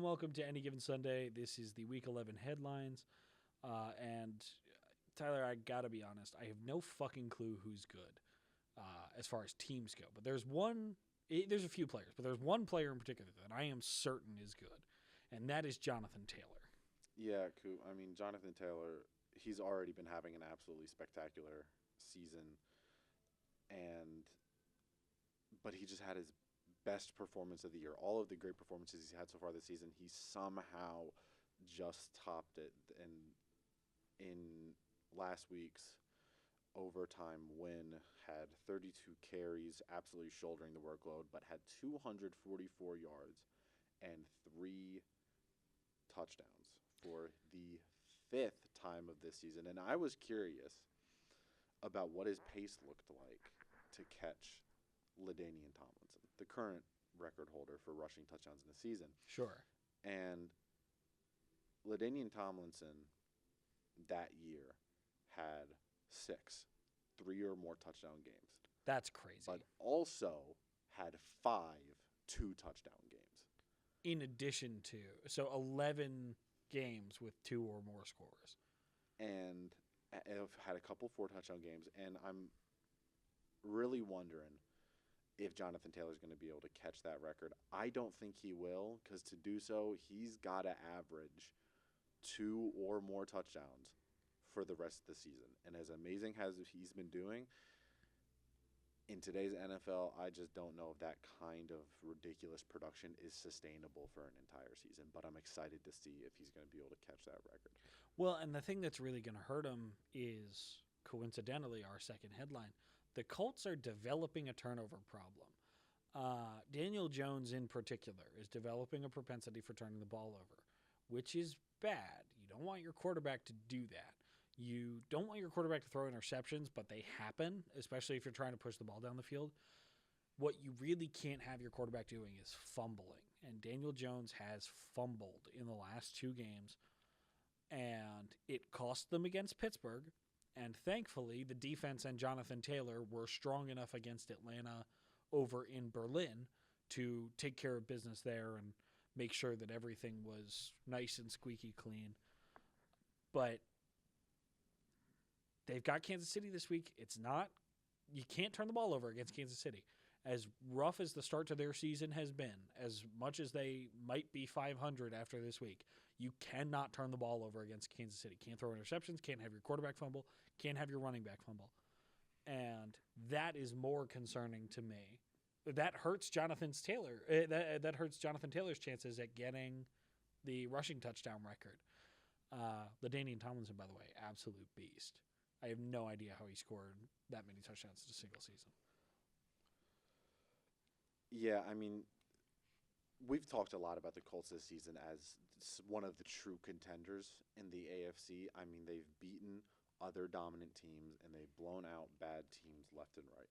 welcome to Any Given Sunday. This is the Week 11 headlines. And Tyler, I gotta be honest, I have no fucking clue who's good as far as teams go. But there's there's a few players, but there's one player in particular that I am certain is good, and that is Jonathan Taylor. Yeah, Coop. I mean, Jonathan Taylor, he's already been having an absolutely spectacular season, but he just had his best performance of the year. All of the great performances he's had so far this season, he somehow just topped it. And in last week's overtime win, had 32 carries, absolutely shouldering the workload, but had 244 yards and 3 touchdowns for the 5th time of this season. And I was curious about what his pace looked like to catch LaDainian Tomlinson, the current record holder for rushing touchdowns in the season. Sure. And LaDainian Tomlinson that year had 3 or more touchdown games. That's crazy. But also had 5 2-touchdown games. In addition to, so 11 games with 2 or more scores. And I've had a couple 4-touchdown games, and I'm really wondering if Jonathan Taylor's going to be able to catch that record. I don't think he will, because to do so, he's got to average 2 or more touchdowns for the rest of the season. And as amazing as he's been doing, in today's NFL, I just don't know if that kind of ridiculous production is sustainable for an entire season. But I'm excited to see if he's going to be able to catch that record. Well, and the thing that's really going to hurt him is, coincidentally, our second headline. The Colts are developing a turnover problem. Daniel Jones, in particular, is developing a propensity for turning the ball over, which is bad. You don't want your quarterback to do that. You don't want your quarterback to throw interceptions, but they happen, especially if you're trying to push the ball down the field. What you really can't have your quarterback doing is fumbling. And Daniel Jones has fumbled in the last 2 games, and it cost them against Pittsburgh. And thankfully, the defense and Jonathan Taylor were strong enough against Atlanta over in Berlin to take care of business there and make sure that everything was nice and squeaky clean. But they've got Kansas City this week. You can't turn the ball over against Kansas City. As rough as the start to their season has been, as much as they might be 500 after this week, you cannot turn the ball over against Kansas City. Can't throw interceptions, can't have your quarterback fumble, can't have your running back fumble. And that is more concerning to me. That hurts Jonathan Taylor's chances at getting the rushing touchdown record. LaDainian Tomlinson, by the way, absolute beast. I have no idea how he scored that many touchdowns in a single season. Yeah, I mean, we've talked a lot about the Colts this season as one of the true contenders in the AFC. I mean, they've beaten other dominant teams, and they've blown out bad teams left and right.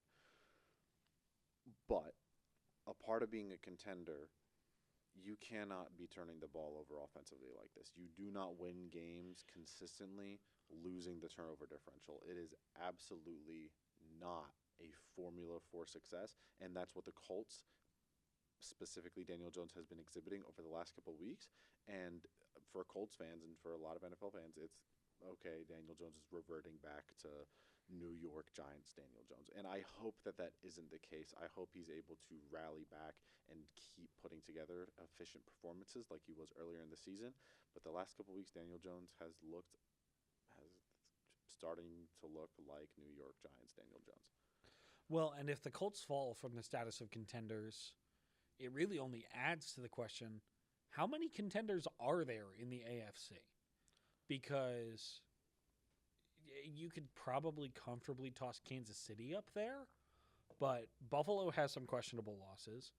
But a part of being a contender, you cannot be turning the ball over offensively like this. You do not win games consistently losing the turnover differential. It is absolutely not a formula for success, and that's what the Colts, specifically Daniel Jones, has been exhibiting over the last couple of weeks. And for Colts fans and for a lot of NFL fans, it's okay, Daniel Jones is reverting back to New York Giants Daniel Jones. And I hope that that isn't the case. I hope he's able to rally back and keep putting together efficient performances like he was earlier in the season. But the last couple of weeks, Daniel Jones has starting to look like New York Giants Daniel Jones. Well, and if the Colts fall from the status of contenders, it really only adds to the question, how many contenders are there in the AFC? Because you could probably comfortably toss Kansas City up there, but Buffalo has some questionable losses.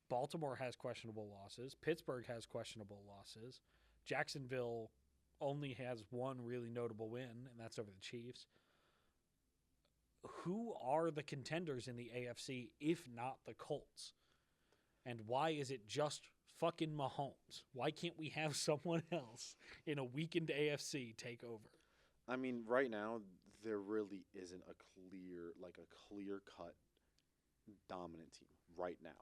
Baltimore has questionable losses. Pittsburgh has questionable losses. Jacksonville only has one really notable win, and that's over the Chiefs. Who are the contenders in the AFC if not the Colts? And why is it just fucking Mahomes? Why can't we have someone else in a weakened AFC take over? I mean, right now, there really isn't a clear-cut dominant team right now.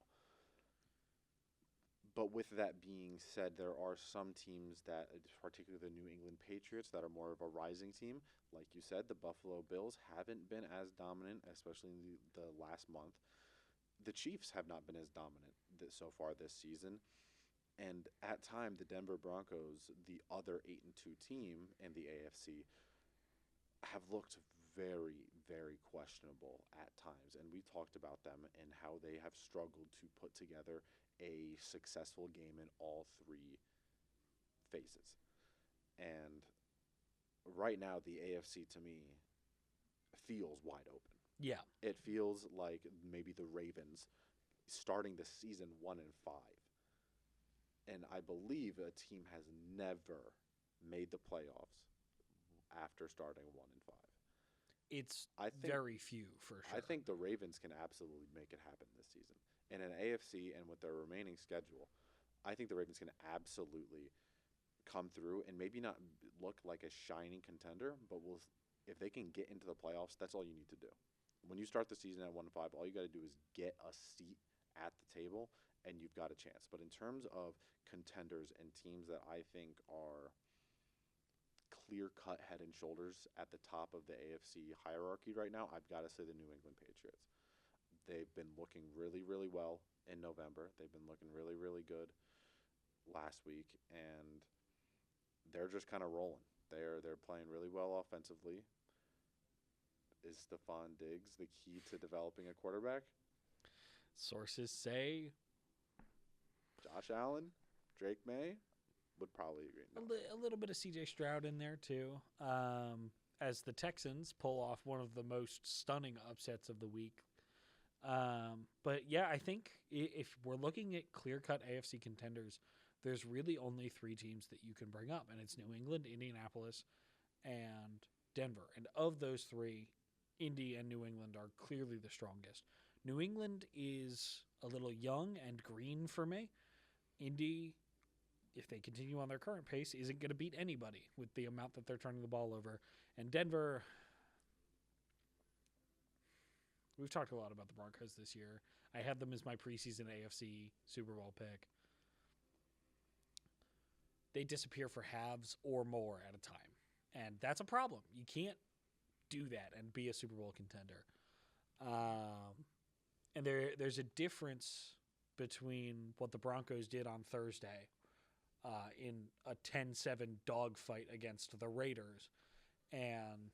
But with that being said, there are some teams that, particularly the New England Patriots, that are more of a rising team. Like you said, the Buffalo Bills haven't been as dominant, especially in the last month. The Chiefs have not been as dominant so far this season. And at time, the Denver Broncos, the other 8-2 team in the AFC, have looked very, very questionable at times. And we talked about them and how they have struggled to put together a successful game in all three phases. And right now, the AFC to me feels wide open. Yeah. It feels like maybe the Ravens starting the season 1-5. And I believe a team has never made the playoffs after starting 1-5. It's very few for sure. I think the Ravens can absolutely make it happen this season. In an AFC and with their remaining schedule, I think the Ravens can absolutely come through and maybe not look like a shining contender, but if they can get into the playoffs, that's all you need to do. When you start the season at 1-5, all you got to do is get a seat at the table, and you've got a chance. But in terms of contenders and teams that I think are clear-cut head and shoulders at the top of the AFC hierarchy right now, I've got to say the New England Patriots. They've been looking really, really well in November. They've been looking really, really good last week, and they're just kind of rolling. They're playing really well offensively. Is Stephon Diggs the key to developing a quarterback? Sources say Josh Allen, Drake May would probably agree. No. A little bit of C.J. Stroud in there too. As the Texans pull off one of the most stunning upsets of the week. But yeah, I think if we're looking at clear-cut AFC contenders, there's really only three teams that you can bring up, and it's New England, Indianapolis, and Denver. And of those three, Indy and New England are clearly the strongest. New England is a little young and green for me. Indy, if they continue on their current pace, isn't going to beat anybody with the amount that they're turning the ball over. And Denver, we've talked a lot about the Broncos this year. I had them as my preseason AFC Super Bowl pick. They disappear for halves or more at a time. And that's a problem. You can't do that and be a Super Bowl contender. And there's a difference between what the Broncos did on Thursday in a 10-7 dogfight against the Raiders and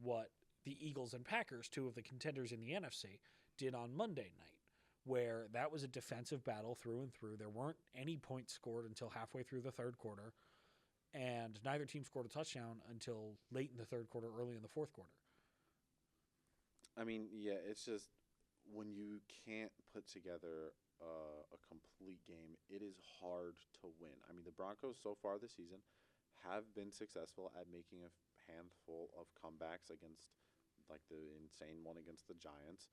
what the Eagles and Packers, two of the contenders in the NFC, did on Monday night, where that was a defensive battle through and through. There weren't any points scored until halfway through the third quarter, and neither team scored a touchdown until late in the third quarter, early in the fourth quarter. I mean, yeah, it's just when you can't put together a complete game, it is hard to win. I mean, the Broncos so far this season have been successful at making a handful of comebacks against, like the insane one against the Giants.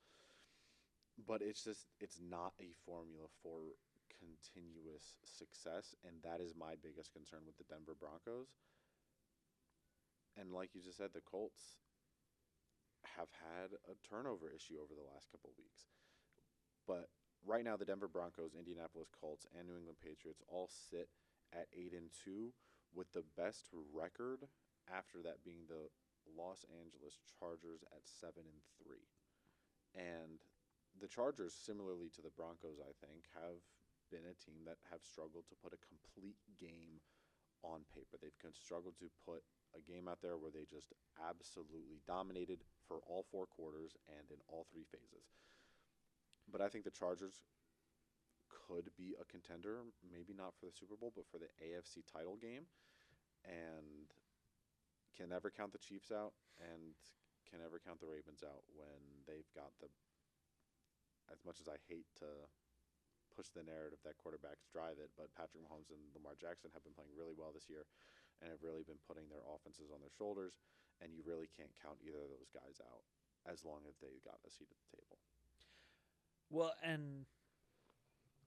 But it's not a formula for continuous success, and that is my biggest concern with the Denver Broncos. And like you just said, the Colts have had a turnover issue over the last couple of weeks. But right now, the Denver Broncos, Indianapolis Colts, and New England Patriots all sit at 8-2, with the best record after that being the Los Angeles Chargers at 7-3. And the Chargers, similarly to the Broncos, I think, have been a team that have struggled to put a complete game on paper. They've struggled to put a game out there where they just absolutely dominated for all four quarters and in all three phases. But I think the Chargers could be a contender, maybe not for the Super Bowl, but for the AFC title game, and can never count the Chiefs out and can never count the Ravens out when they've got as much as I hate to push the narrative that quarterbacks drive it, but Patrick Mahomes and Lamar Jackson have been playing really well this year and have really been putting their offenses on their shoulders, and you really can't count either of those guys out as long as they got a seat at the table. Well, and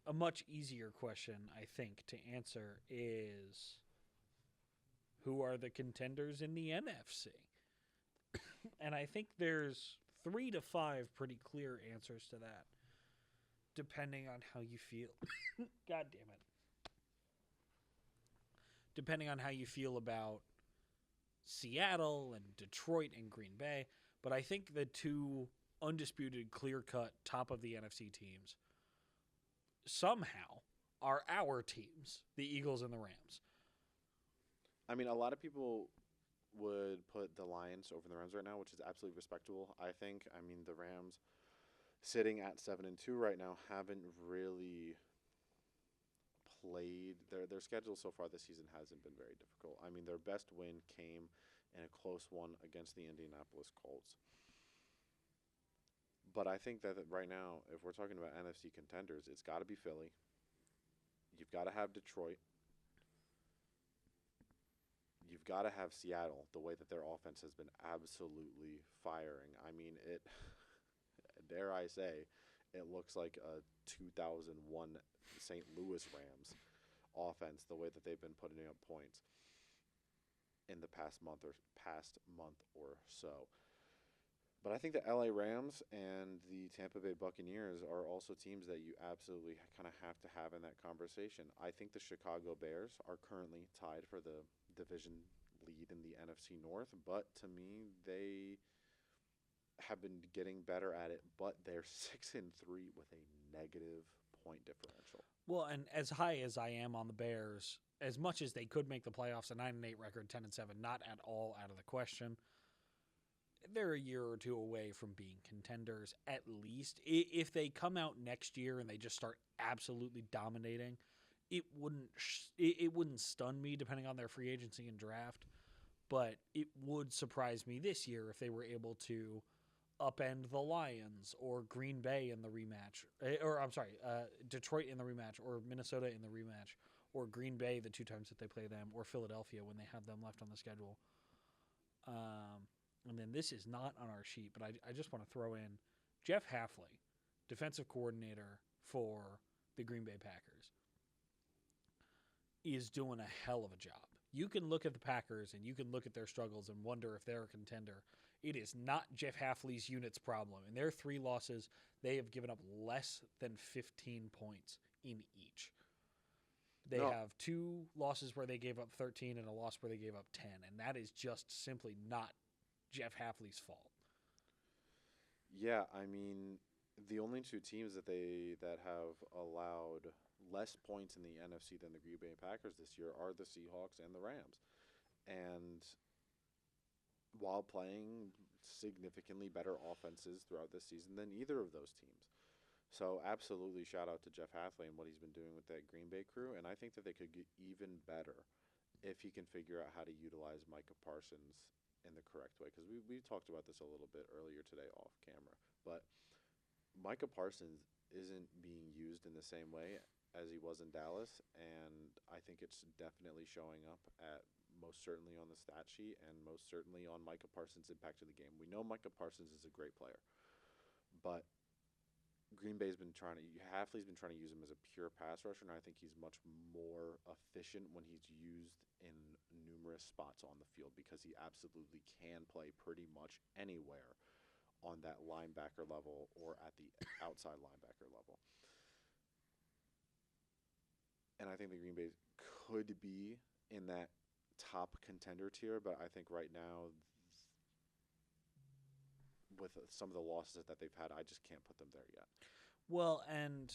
a much easier question, I think, to answer is, who are the contenders in the NFC? And I think there's 3 to 5 pretty clear answers to that, depending on how you feel. God damn it. depending on how you feel about Seattle and Detroit and Green Bay. But I think the two undisputed, clear-cut top of the NFC teams somehow are our teams, the Eagles and the Rams. I mean, a lot of people would put the Lions over the Rams right now, which is absolutely respectable. I think. I mean, the Rams sitting at 7-2 right now haven't really played their schedule so far this season hasn't been very difficult. I mean, their best win came in a close one against the Indianapolis Colts. But I think that right now, if we're talking about NFC contenders, it's got to be Philly. You've got to have Detroit. You've got to have Seattle, the way that their offense has been absolutely firing. I mean, dare I say, it looks like a 2001 St. Louis Rams offense, the way that they've been putting up points in the past month or so. But I think the LA Rams and the Tampa Bay Buccaneers are also teams that you absolutely kind of have to have in that conversation. I think the Chicago Bears are currently tied for the division lead in the NFC North, but to me, they have been getting better at it, but they're 6-3 with a negative point differential. Well, and as high as I am on the Bears, as much as they could make the playoffs, a 9-8 record, 10-7, not at all out of the question. They're a year or two away from being contenders, at least. If they come out next year and they just start absolutely dominating, it wouldn't stun me depending on their free agency and draft, but it would surprise me this year if they were able to upend the Lions or Green Bay in the rematch, Detroit in the rematch, or Minnesota in the rematch, or Green Bay the two times that they play them, or Philadelphia when they have them left on the schedule. And then this is not on our sheet, but I just want to throw in Jeff Hafley, defensive coordinator for the Green Bay Packers, is doing a hell of a job. You can look at the Packers and you can look at their struggles and wonder if they're a contender. It is not Jeff Hafley's unit's problem. In their 3 losses, they have given up less than 15 points in each. They have 2 losses where they gave up 13 and a loss where they gave up 10, and that is just simply not Jeff Hafley's fault. Yeah, I mean, the only 2 teams that have allowed less points in the NFC than the Green Bay Packers this year are the Seahawks and the Rams. And while playing significantly better offenses throughout this season than either of those teams. So absolutely shout out to Jeff Hafley and what he's been doing with that Green Bay crew. And I think that they could get even better if he can figure out how to utilize Micah Parsons in the correct way. Because we talked about this a little bit earlier today off camera. But Micah Parsons isn't being used in the same way as he was in Dallas. And I think it's definitely showing up at most certainly on the stat sheet and most certainly on Micah Parsons' impact to the game. We know Micah Parsons is a great player. But Green Bay's been Hafley's been trying to use him as a pure pass rusher, and I think he's much more efficient when he's used in numerous spots on the field because he absolutely can play pretty much anywhere on that linebacker level or at the outside linebacker level. And I think the Green Bay could be in that top contender tier, but I think right now with some of the losses that they've had, I just can't put them there yet. Well, and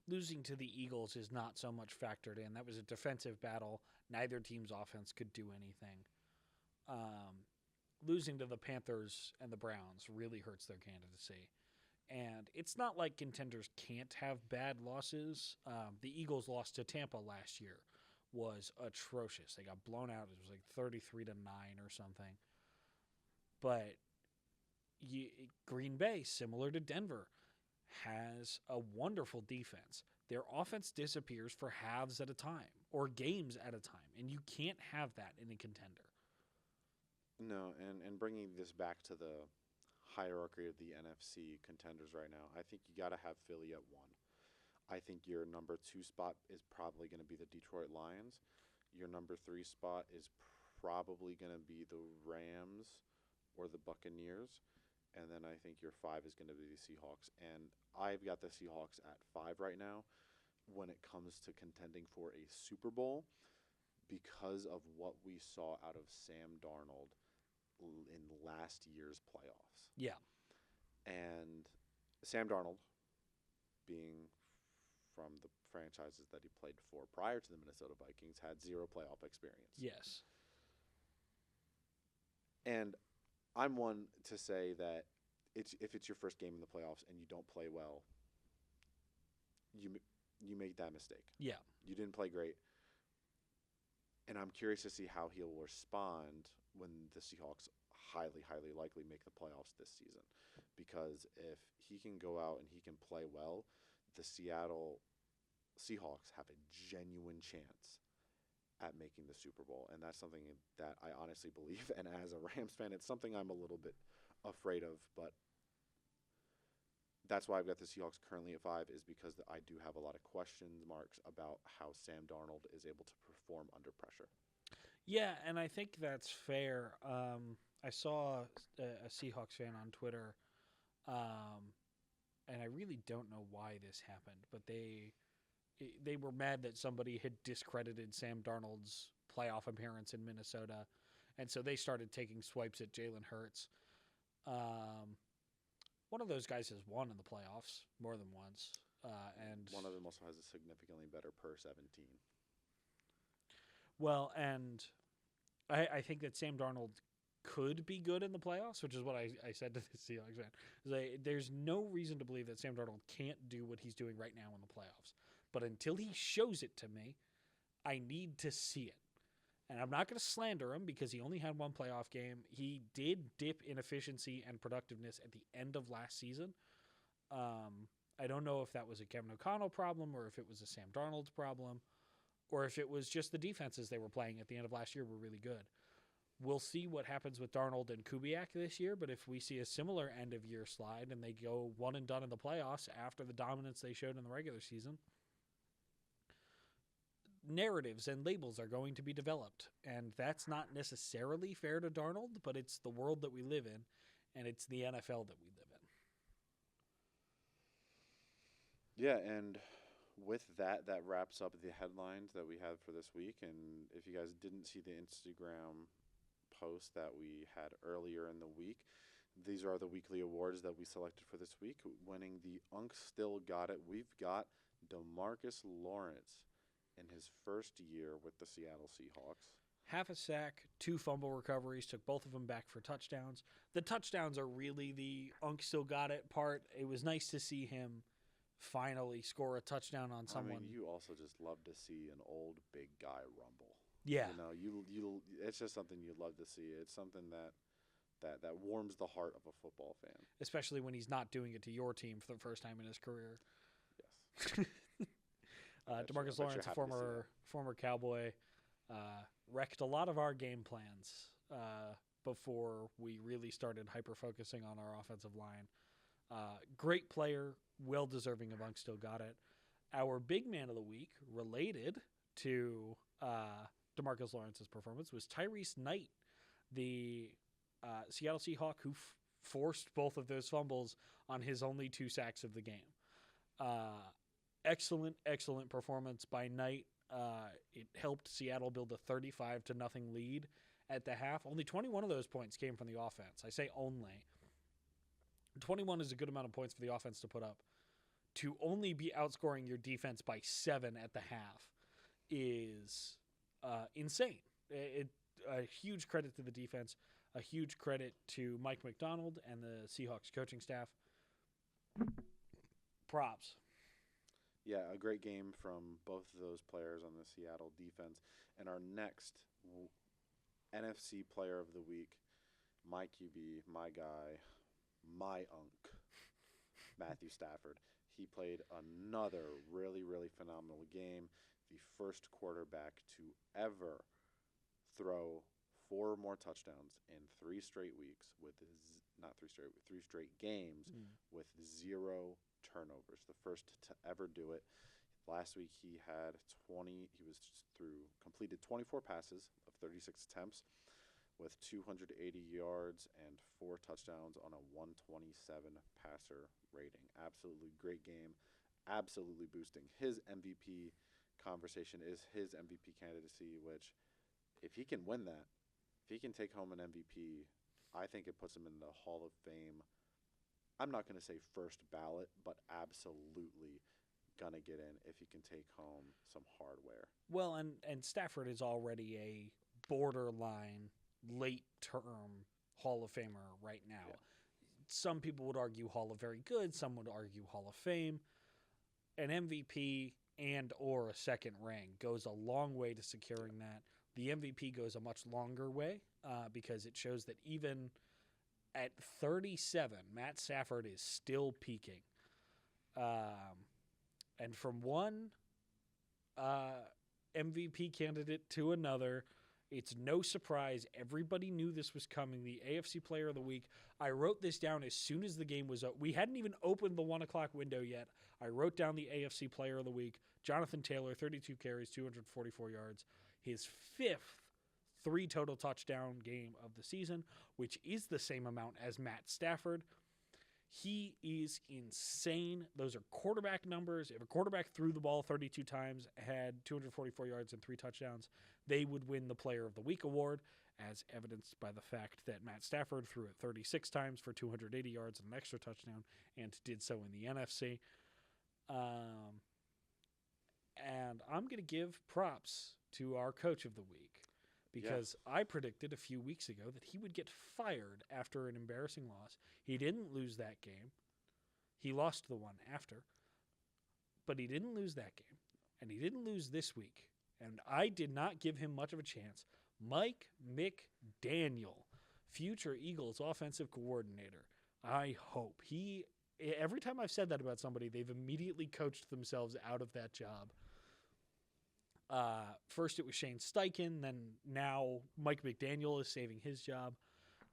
losing to the Eagles is not so much factored in. That was a defensive battle. Neither team's offense could do anything. Losing to the Panthers and the Browns really hurts their candidacy. And it's not like contenders can't have bad losses. The Eagles lost to Tampa last year was atrocious. They got blown out. It was like 33-9 or something. But Green Bay, similar to Denver, has a wonderful defense. Their offense disappears for halves at a time or games at a time, and you can't have that in a contender. No, and bringing this back to the hierarchy of the NFC contenders right now, I think you got to have Philly at 1. I think your number 2 spot is probably going to be the Detroit Lions. Your number 3 spot is probably going to be the Rams or the Buccaneers. And then I think your 5 is going to be the Seahawks. And I've got the Seahawks at 5 right now when it comes to contending for a Super Bowl. because of what we saw out of Sam Darnold in last year's playoffs. Yeah. And Sam Darnold, being from the franchises that he played for prior to the Minnesota Vikings, had zero playoff experience. Yes. And I'm one to say that if it's your first game in the playoffs and you don't play well, you make that mistake. Yeah. You didn't play great. And I'm curious to see how he'll respond when the Seahawks highly, highly likely make the playoffs this season. Because if he can go out and he can play well, the Seattle Seahawks have a genuine chance at making the Super Bowl. And that's something that I honestly believe. And as a Rams fan, it's something I'm a little bit afraid of. But that's why I've got the Seahawks currently at 5, is because I do have a lot of question marks about how Sam Darnold is able to perform under pressure. Yeah, and I think that's fair. I saw a Seahawks fan on Twitter, and I really don't know why this happened, but they were mad that somebody had discredited Sam Darnold's playoff appearance in Minnesota, and so they started taking swipes at Jalen Hurts. One of those guys has won in the playoffs more than once, and one of them also has a significantly better per 17. Well, and I think that Sam Darnold could be good in the playoffs, which is what I said to the Seahawks fan. There's no reason to believe that Sam Darnold can't do what he's doing right now in the playoffs. But until he shows it to me, I need to see it. And I'm not going to slander him because he only had one playoff game. He did dip in efficiency and productiveness at the end of last season. I don't know if that was a Kevin O'Connell problem or if it was a Sam Darnold problem or if it was just the defenses they were playing at the end of last year were really good. We'll see what happens with Darnold and Kubiak this year, but if we see a similar end-of-year slide and they go one and done in the playoffs after the dominance they showed in the regular season, narratives and labels are going to be developed, and that's not necessarily fair to Darnold, but it's the world that we live in, and it's the NFL that we live in. Yeah, and with that wraps up the headlines that we had for this week. And if you guys didn't see the Instagram post that we had earlier in the week, these are the weekly awards that we selected for this week. Winning the Unk Still Got It, we've got DeMarcus Lawrence in his first year with the Seattle Seahawks. Half a sack, 2 fumble recoveries, took both of them back for touchdowns. The touchdowns are really the Unk Still Got It part. It was nice to see him finally score a touchdown on someone. I mean, you also just love to see an old big guy rumble. Yeah. You know, you it's just something you love to see. It's something that warms the heart of a football fan. Especially when he's not doing it to your team for the first time in his career. Yes. DeMarcus Lawrence, a former Cowboy, wrecked a lot of our game plans before we really started hyper-focusing on our offensive line. Great player, well-deserving of Unk Still Got It. Our big man of the week, related to DeMarcus Lawrence's performance, was Tyrese Knight, the Seattle Seahawk who forced both of those fumbles on his only 2 sacks of the game. Excellent performance by Knight. It helped Seattle build a 35-0 lead at the half. Only 21 of those points came from the offense. I say only. 21 is a good amount of points for the offense to put up. To only be outscoring your defense by 7 at the half is insane. A huge credit to the defense, a huge credit to Mike McDonald and the Seahawks coaching staff. Props. Yeah, a great game from both of those players on the Seattle defense. And our next NFC player of the week, my QB, my guy, my unk, Matthew Stafford. He played another really, really phenomenal game. The first quarterback to ever throw 4 more touchdowns in 3 straight weeks with 3 straight games with 0 turnovers. The first to ever do it. Last week he had completed 24 passes of 36 attempts with 280 yards and 4 touchdowns on a 127 passer rating. Absolutely great game. Absolutely boosting his MVP conversation is his MVP candidacy, which if he can win that, if he can take home an MVP, I think it puts him in the Hall of Fame. I'm not going to say first ballot, but absolutely going to get in if he can take home some hardware. Well, and Stafford is already a borderline late term Hall of Famer right now. Yeah. Some people would argue Hall of Very Good. Some would argue Hall of Fame. An MVP and or a second ring goes a long way to securing that. The MVP goes a much longer way because it shows that even at 37, Matt Stafford is still peaking. And from one MVP candidate to another, it's no surprise. Everybody knew this was coming. The AFC Player of the Week. I wrote this down as soon as the game was up. We hadn't even opened the 1 o'clock window yet. I wrote down the AFC Player of the Week. Jonathan Taylor, 32 carries, 244 yards. His 5th 3 total touchdown game of the season, which is the same amount as Matt Stafford. He is insane. Those are quarterback numbers. If a quarterback threw the ball 32 times, had 244 yards and 3 touchdowns, they would win the Player of the Week award, as evidenced by the fact that Matt Stafford threw it 36 times for 280 yards and an extra touchdown, and did so in the NFC. And I'm going to give props to our Coach of the Week, because I predicted a few weeks ago that he would get fired after an embarrassing loss. He didn't lose that game. He lost the one after. But he didn't lose that game. And he didn't lose this week. And I did not give him much of a chance. Mike McDaniel, future Eagles offensive coordinator. I hope. Every time I've said that about somebody, they've immediately coached themselves out of that job. First it was Shane Steichen, then now Mike McDaniel is saving his job.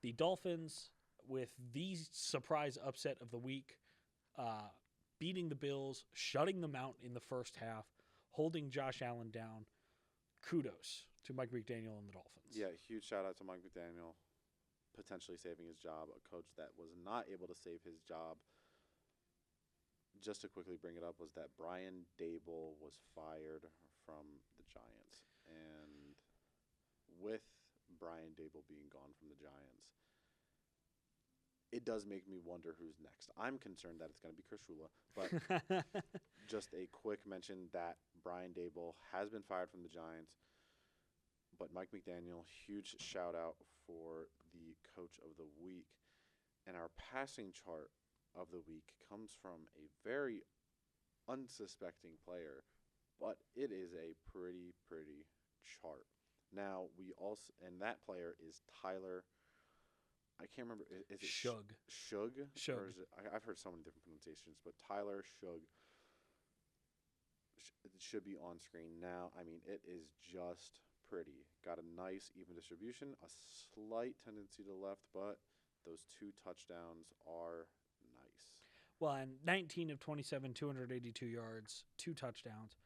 The Dolphins, with the surprise upset of the week, beating the Bills, shutting them out in the first half, holding Josh Allen down. Kudos to Mike McDaniel and the Dolphins. Yeah, huge shout out to Mike McDaniel, potentially saving his job, a coach that was not able to save his job. Just to quickly bring it up, was that Brian Daboll was fired from the Giants. And with Brian Daboll being gone from the Giants, it does make me wonder who's next. I'm concerned that it's going to be Chris Shula, but just a quick mention that Brian Daboll has been fired from the Giants, but Mike McDaniel, huge shout out for the Coach of the Week. And our passing chart of the week comes from a very unsuspecting player, but it is a pretty chart. Now, we also, and that player is Tyler, I can't remember, is it Shug? Shug? Or is it, I've heard so many different pronunciations, but Tyler Shug should be on screen now. I mean, it is just pretty. Got a nice even distribution, a slight tendency to the left, but those 2 touchdowns are nice. Well, and 19 of 27, 282 yards, 2 touchdowns,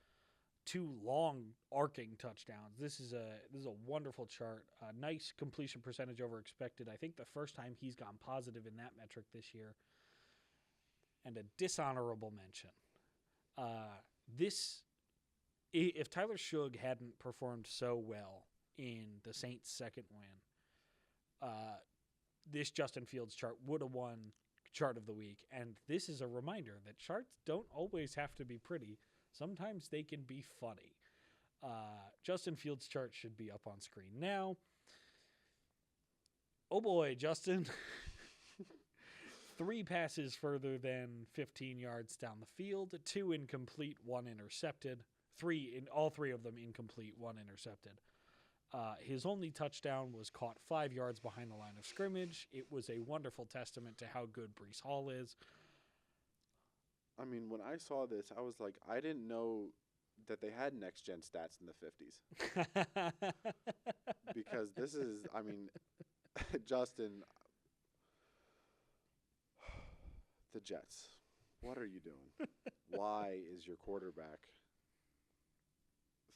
2 long arcing touchdowns. This is a wonderful chart. Nice completion percentage over expected. I think the first time he's gone positive in that metric this year. And a dishonorable mention. If Tyler Shug hadn't performed so well in the Saints' second win, this Justin Fields chart would have won Chart of the Week. And this is a reminder that charts don't always have to be pretty. Sometimes they can be funny. Justin Fields' chart should be up on screen now. Oh boy, Justin. 3 passes further than 15 yards down the field, 2 incomplete, 1 intercepted. All three of them incomplete, 1 intercepted. His only touchdown was caught 5 yards behind the line of scrimmage. It was a wonderful testament to how good Breece Hall is. I mean, when I saw this, I was like, I didn't know that they had next-gen stats in the 50s. Because this is, I mean, Justin, the Jets, what are you doing? Why is your quarterback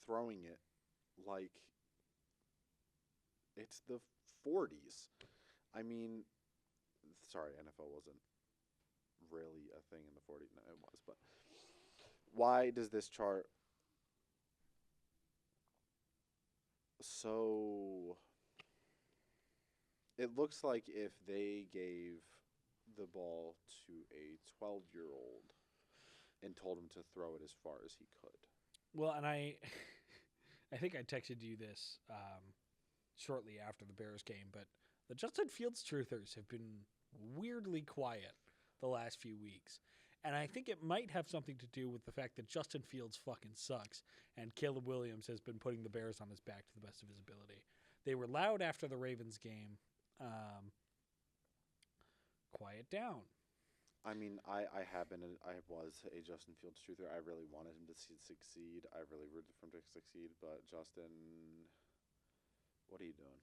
throwing it like it's the 40s? I mean, sorry, NFL wasn't really a thing in the 40s. No, it was, but why does this chart So it looks like if they gave the ball to a 12-year-old and told him to throw it as far as he could. Well, and I I think I texted you this shortly after the Bears game, but the Justin Fields truthers have been weirdly quiet the last few weeks. And I think it might have something to do with the fact that Justin Fields fucking sucks and Caleb Williams has been putting the Bears on his back to the best of his ability. They were loud after the Ravens game. Quiet down. I mean, I was a Justin Fields truther. I really wanted him to succeed. I really rooted for him to succeed. But Justin, what are you doing?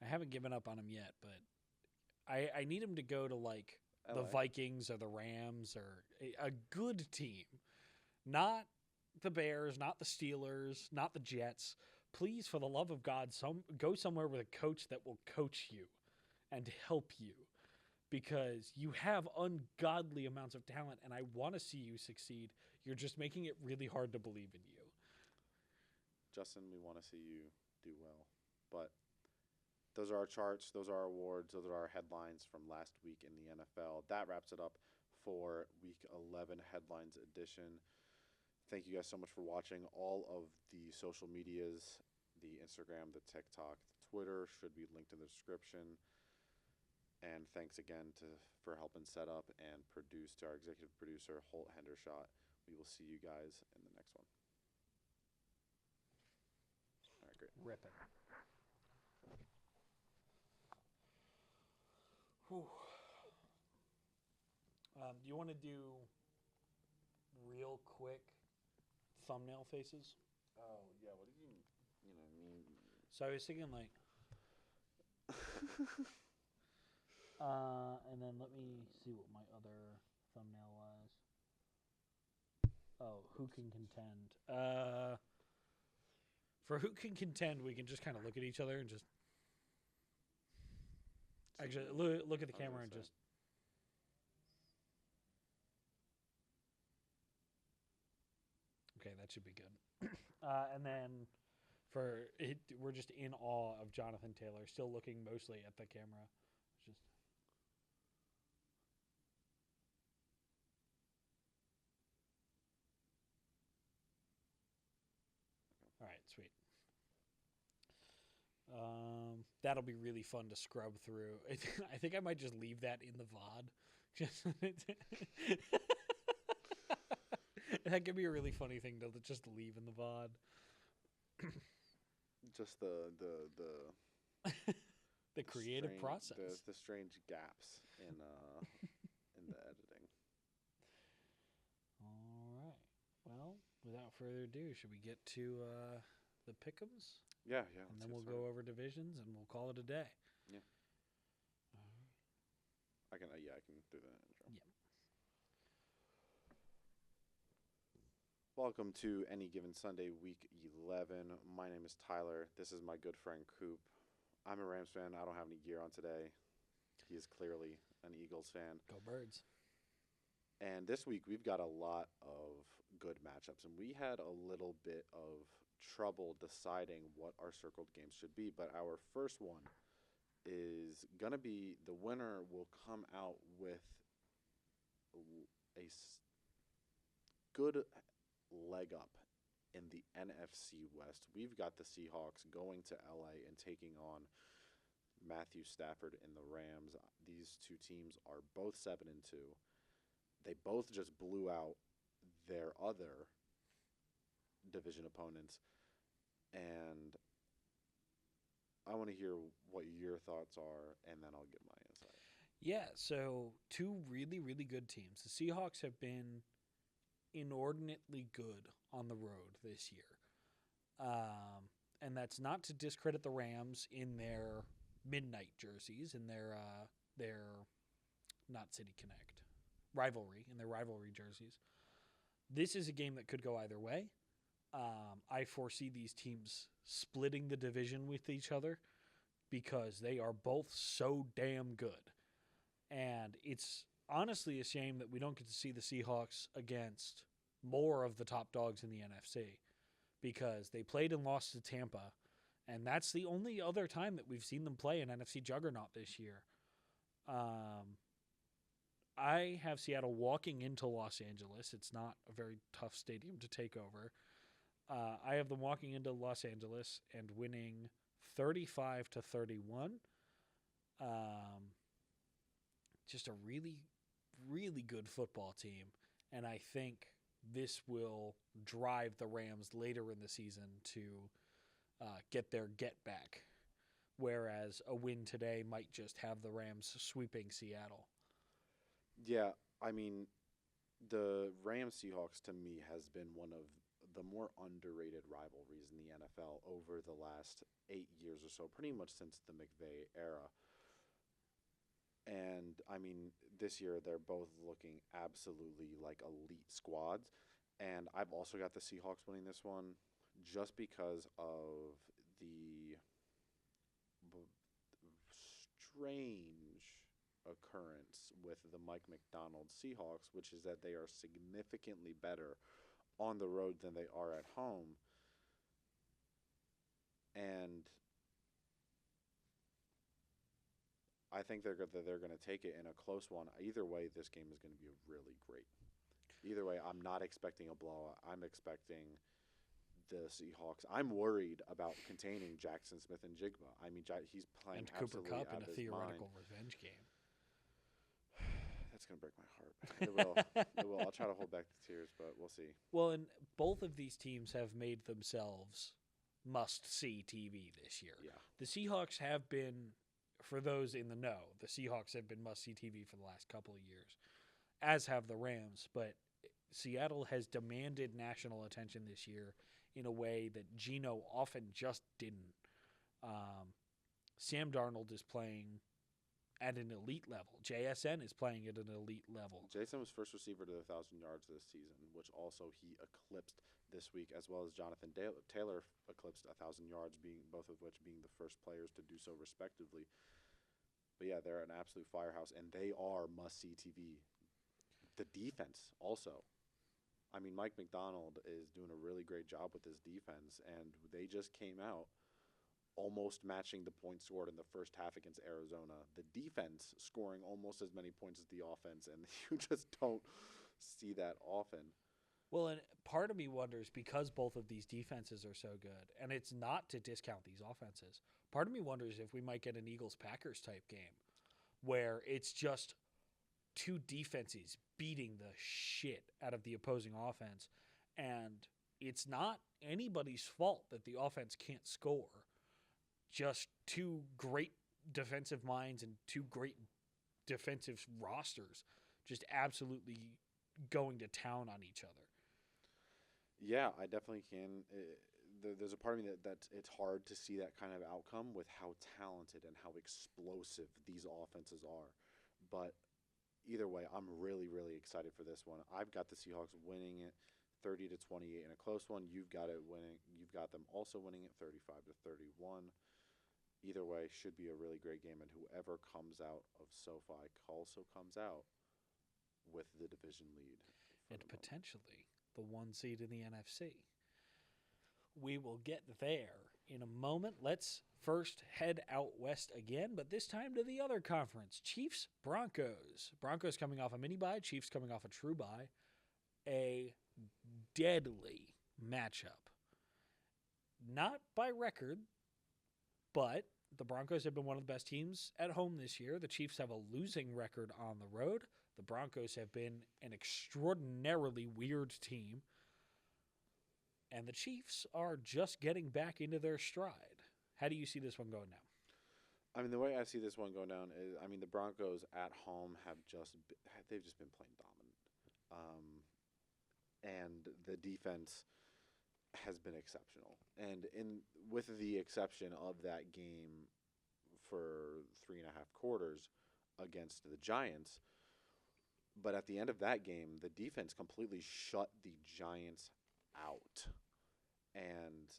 I haven't given up on him yet, but I need him to go to like the LA. Vikings or the Rams or a good team. Not the Bears, not the Steelers, not the Jets. Please, for the love of God, go somewhere with a coach that will coach you and help you. Because you have ungodly amounts of talent, and I want to see you succeed. You're just making it really hard to believe in you. Justin, we want to see you do well. But those are our charts. Those are our awards. Those are our headlines from last week in the NFL. That wraps it up for Week 11 Headlines Edition. Thank you guys so much for watching. All of the social medias, the Instagram, the TikTok, the Twitter should be linked in the description. And thanks again for helping set up and produce to our executive producer, Holt Hendershot. We will see you guys in the next one. All right, great. Rip it. Whew. Do you want to do real quick thumbnail faces? Oh, yeah. What do you mean? So I was thinking like... and then let me see what my other thumbnail was. Oh, who can contend? For who can contend, we can just kind of look at each other and just... Actually, look at the camera and just... Okay, that should be good. And then for it, we're just in awe of Jonathan Taylor, still looking mostly at the camera. Just... All right, sweet. That'll be really fun to scrub through. I think I might just leave that in the VOD. That could be a really funny thing to just leave in the VOD. Just the the creative process. The strange gaps in in the editing. All right. Well, without further ado, should we get to the pick'ems? Yeah. And then we'll go over divisions and we'll call it a day. Yeah. I can do that intro. Yeah. Welcome to Any Given Sunday, Week 11. My name is Tyler. This is my good friend Coop. I'm a Rams fan. I don't have any gear on today. He is clearly an Eagles fan. Go Birds. And this week we've got a lot of good matchups, and we had a little bit of trouble deciding what our circled games should be. But our first one is going to be the winner will come out with a good leg up in the NFC West. We've got the Seahawks going to LA and taking on Matthew Stafford and the Rams. These two teams are both 7-2. They both just blew out their other division opponents, and I want to hear what your thoughts are, and then I'll give my insight. Yeah, so two really, really good teams. The Seahawks have been inordinately good on the road this year. And that's not to discredit the Rams in their midnight jerseys, in their not City Connect, in their rivalry jerseys. This is a game that could go either way. I foresee these teams splitting the division with each other because they are both so damn good. And it's honestly a shame that we don't get to see the Seahawks against more of the top dogs in the NFC because they played and lost to Tampa, And that's the only other time that we've seen them play an NFC juggernaut this year. I have Seattle walking into Los Angeles. It's not a very tough stadium to take over. I have them walking into Los Angeles and winning 35-31. Just a really, really good football team. And I think this will drive the Rams later in the season to get their get back. Whereas a win today might just have the Rams sweeping Seattle. Yeah, I mean, the Rams-Seahawks to me has been one of the more underrated rivalries in the NFL over the last 8 years or so, pretty much since the McVay era. And, I mean, this year they're both looking absolutely like elite squads. And I've also got the Seahawks winning this one just because of the strange occurrence with the Mike McDonald Seahawks, which is that they are significantly better on the road than they are at home. And I think they're going to take it in a close one. Either way, this game is going to be really great. Either way, I'm not expecting a blowout. I'm expecting the Seahawks. I'm worried about containing Jackson Smith and Jigba. I mean, he's playing And Cooper absolutely Kupp out in of a his theoretical mind. revenge game. That's going to break my heart. It will. It will. I'll try to hold back the tears, but we'll see. Well, and both of these teams have made themselves must-see TV this year. Yeah. The Seahawks have been, for those in the know, the Seahawks have been must-see TV for the last couple of years, as have the Rams. But Seattle has demanded national attention this year in a way that Geno often just didn't. Sam Darnold is playing at an elite level. JSN is playing at an elite level. Jason was first receiver to 1,000 yards this season, which also he eclipsed this week, as well as Jonathan Taylor eclipsed 1,000 yards, both of which being the first players to do so respectively. But yeah, they're an absolute firehouse, and they are must-see TV. The defense also. I mean, Mike McDonald is doing a really great job with his defense, and they just came out almost matching the points scored in the first half against Arizona. The defense scoring almost as many points as the offense, and you just don't see that often. Well, and part of me wonders, because both of these defenses are so good, and it's not to discount these offenses, part of me wonders if we might get an Eagles-Packers type game where it's just two defenses beating the shit out of the opposing offense, and it's not anybody's fault that the offense can't score. Just two great defensive minds and two great defensive rosters just absolutely going to town on each other. Yeah, I definitely can. There's a part of me that it's hard to see that kind of outcome with how talented and how explosive these offenses are. But either way, I'm really, really excited for this one. I've got the Seahawks winning it 30-28 in a close one. You've got them also winning it 35-31. Either way, should be a really great game, and whoever comes out of SoFi also comes out with the division lead. And potentially the 1 seed in the NFC. We will get there in a moment. Let's first head out west again, but this time to the other conference. Chiefs, Broncos. Broncos coming off a mini bye, Chiefs coming off a true bye. A deadly matchup. Not by record, but the Broncos have been one of the best teams at home this year. The Chiefs have a losing record on the road. The Broncos have been an extraordinarily weird team. And the Chiefs are just getting back into their stride. How do you see this one going down? I mean, the way I see this one going down is, I mean, the Broncos at home they've just been playing dominant. And the defense has been exceptional. And with the exception of that game for 3.5 quarters against the Giants, but at the end of that game, the defense completely shut the Giants out. And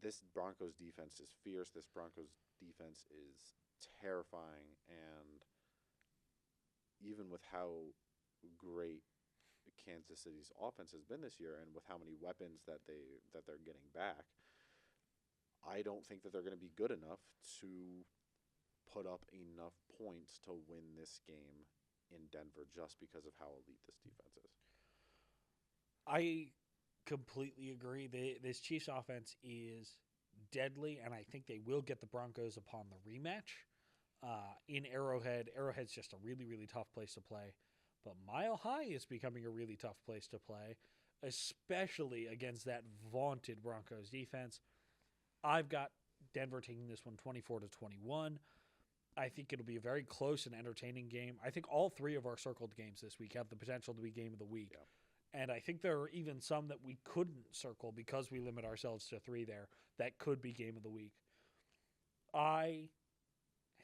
this Broncos defense is fierce. This Broncos defense is terrifying. And even with how great Kansas City's offense has been this year, and with how many weapons that they're getting back, I don't think that they're going to be good enough to put up enough points to win this game in Denver just because of how elite this defense is. I completely agree. This Chiefs offense is deadly, and I think they will get the Broncos upon the rematch in Arrowhead. Arrowhead's just a really, really tough place to play. But Mile High is becoming a really tough place to play, especially against that vaunted Broncos defense. I've got Denver taking this one 24-21. I think it'll be a very close and entertaining game. I think all three of our circled games this week have the potential to be game of the week. Yeah. And I think there are even some that we couldn't circle because we limit ourselves to three there that could be game of the week. I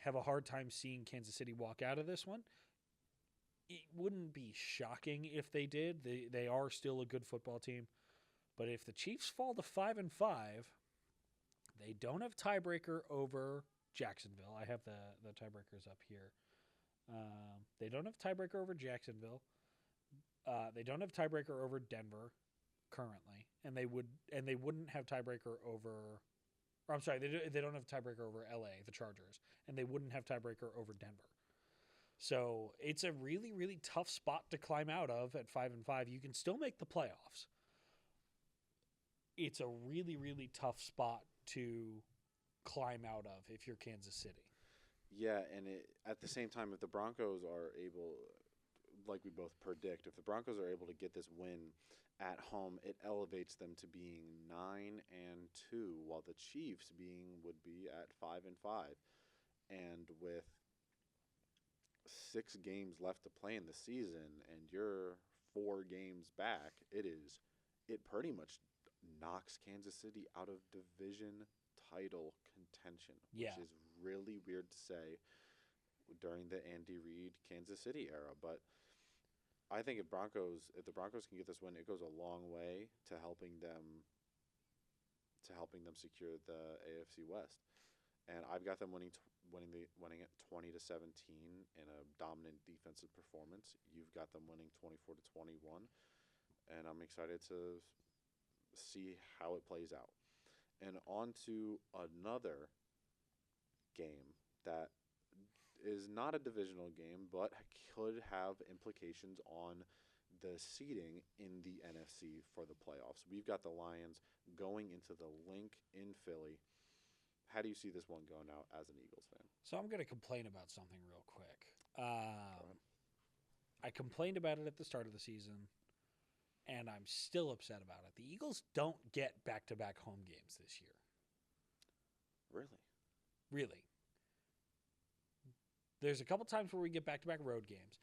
have a hard time seeing Kansas City walk out of this one. It wouldn't be shocking if they did. They are still a good football team. But if the Chiefs fall to 5-5, they don't have tiebreaker over Jacksonville. I have the tiebreakers up here. They don't have tiebreaker over Jacksonville. They don't have tiebreaker over Denver currently, and they wouldn't have tiebreaker over. Or I'm sorry, they don't have tiebreaker over LA, the Chargers, and they wouldn't have tiebreaker over Denver. So it's a really, really tough spot to climb out of at 5-5. You can still make the playoffs. It's a really, really tough spot to climb out of if you're Kansas City. Yeah, and at the same time, if the Broncos are able, like we both predict, if the Broncos are able to get this win at home, it elevates them to being 9-2, while the Chiefs would be at 5-5. And with 6 games left to play in the season, and you're 4 games back, it pretty much knocks Kansas City out of division title contention, which is really weird to say during the Andy Reid Kansas City era. But I think if the Broncos can get this win, it goes a long way to helping them secure the AFC West. And I've got them winning it 20-17 in a dominant defensive performance. You've got them winning 24-21, and I'm excited to see how it plays out. And on to another game that is not a divisional game, but could have implications on the seeding in the NFC for the playoffs. We've got the Lions going into the Link in Philly. How do you see this one going out as an Eagles fan? So I'm going to complain about something real quick. I complained about it at the start of the season, and I'm still upset about it. The Eagles don't get back-to-back home games this year. Really? Really. There's a couple times where we get back-to-back road games.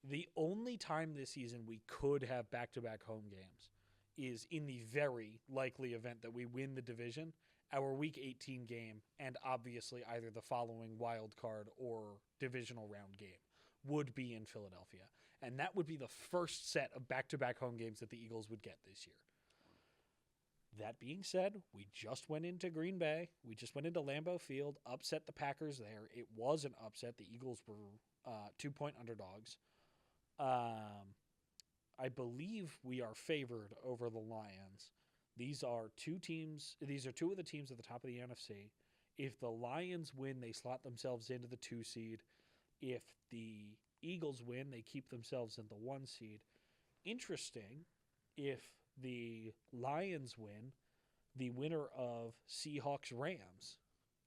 The only time this season we could have back-to-back home games is in the very likely event that we win the division, our Week 18 game, and obviously either the following wild card or divisional round game would be in Philadelphia. And that would be the first set of back-to-back home games that the Eagles would get this year. That being said, we just went into Green Bay. We just went into Lambeau Field, upset the Packers there. It was an upset. The Eagles were 2-point underdogs. I believe we are favored over the Lions. These are two of the teams at the top of the NFC. If the Lions win, they slot themselves into the 2 seed. If the Eagles win, they keep themselves in the 1 seed. Interesting, if the Lions win, the winner of Seahawks-Rams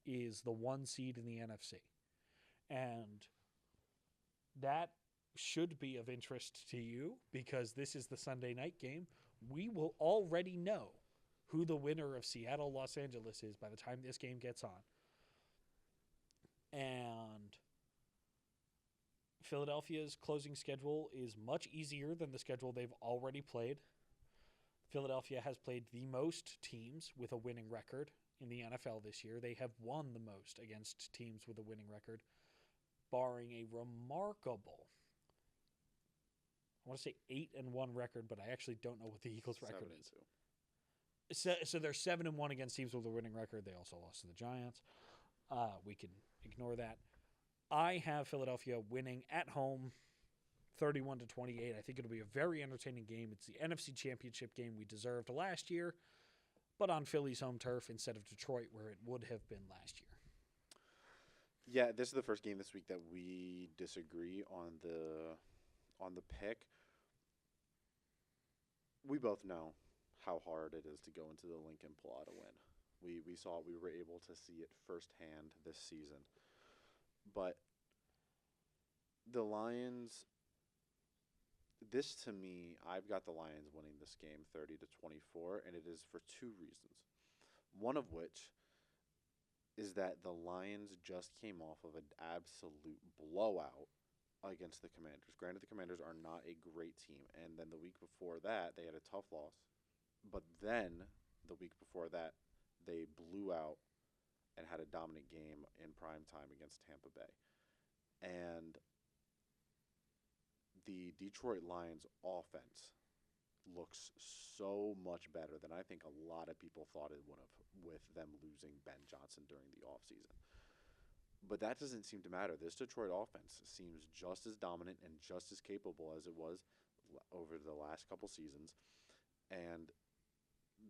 is the 1 seed in the NFC. And that should be of interest to you because this is the Sunday night game. We will already know who the winner of Seattle-Los Angeles is by the time this game gets on. And Philadelphia's closing schedule is much easier than the schedule they've already played. Philadelphia has played the most teams with a winning record in the NFL this year. They have won the most against teams with a winning record, barring a remarkable, I want to say 8-1 record, but I actually don't know what the Eagles' record is. So they're 7-1 against teams with a winning record. They also lost to the Giants. We can ignore that. I have Philadelphia winning at home 31-28. I think it'll be a very entertaining game. It's the NFC Championship game we deserved last year, but on Philly's home turf instead of Detroit, where it would have been last year. Yeah, this is the first game this week that we disagree on the pick. We both know how hard it is to go into the Lincoln pull out a win. We saw it. We were able to see it firsthand this season. But the Lions, this to me, I've got the Lions winning this game 30-24, and it is for two reasons. One of which is that the Lions just came off of an absolute blowout against the Commanders. Granted, the Commanders are not a great team, and then the week before that, they had a tough loss. But then, the week before that, they blew out and had a dominant game in prime time against Tampa Bay. And the Detroit Lions offense looks so much better than I think a lot of people thought it would have with them losing Ben Johnson during the offseason. But that doesn't seem to matter. This Detroit offense seems just as dominant and just as capable as it was over the last couple seasons. And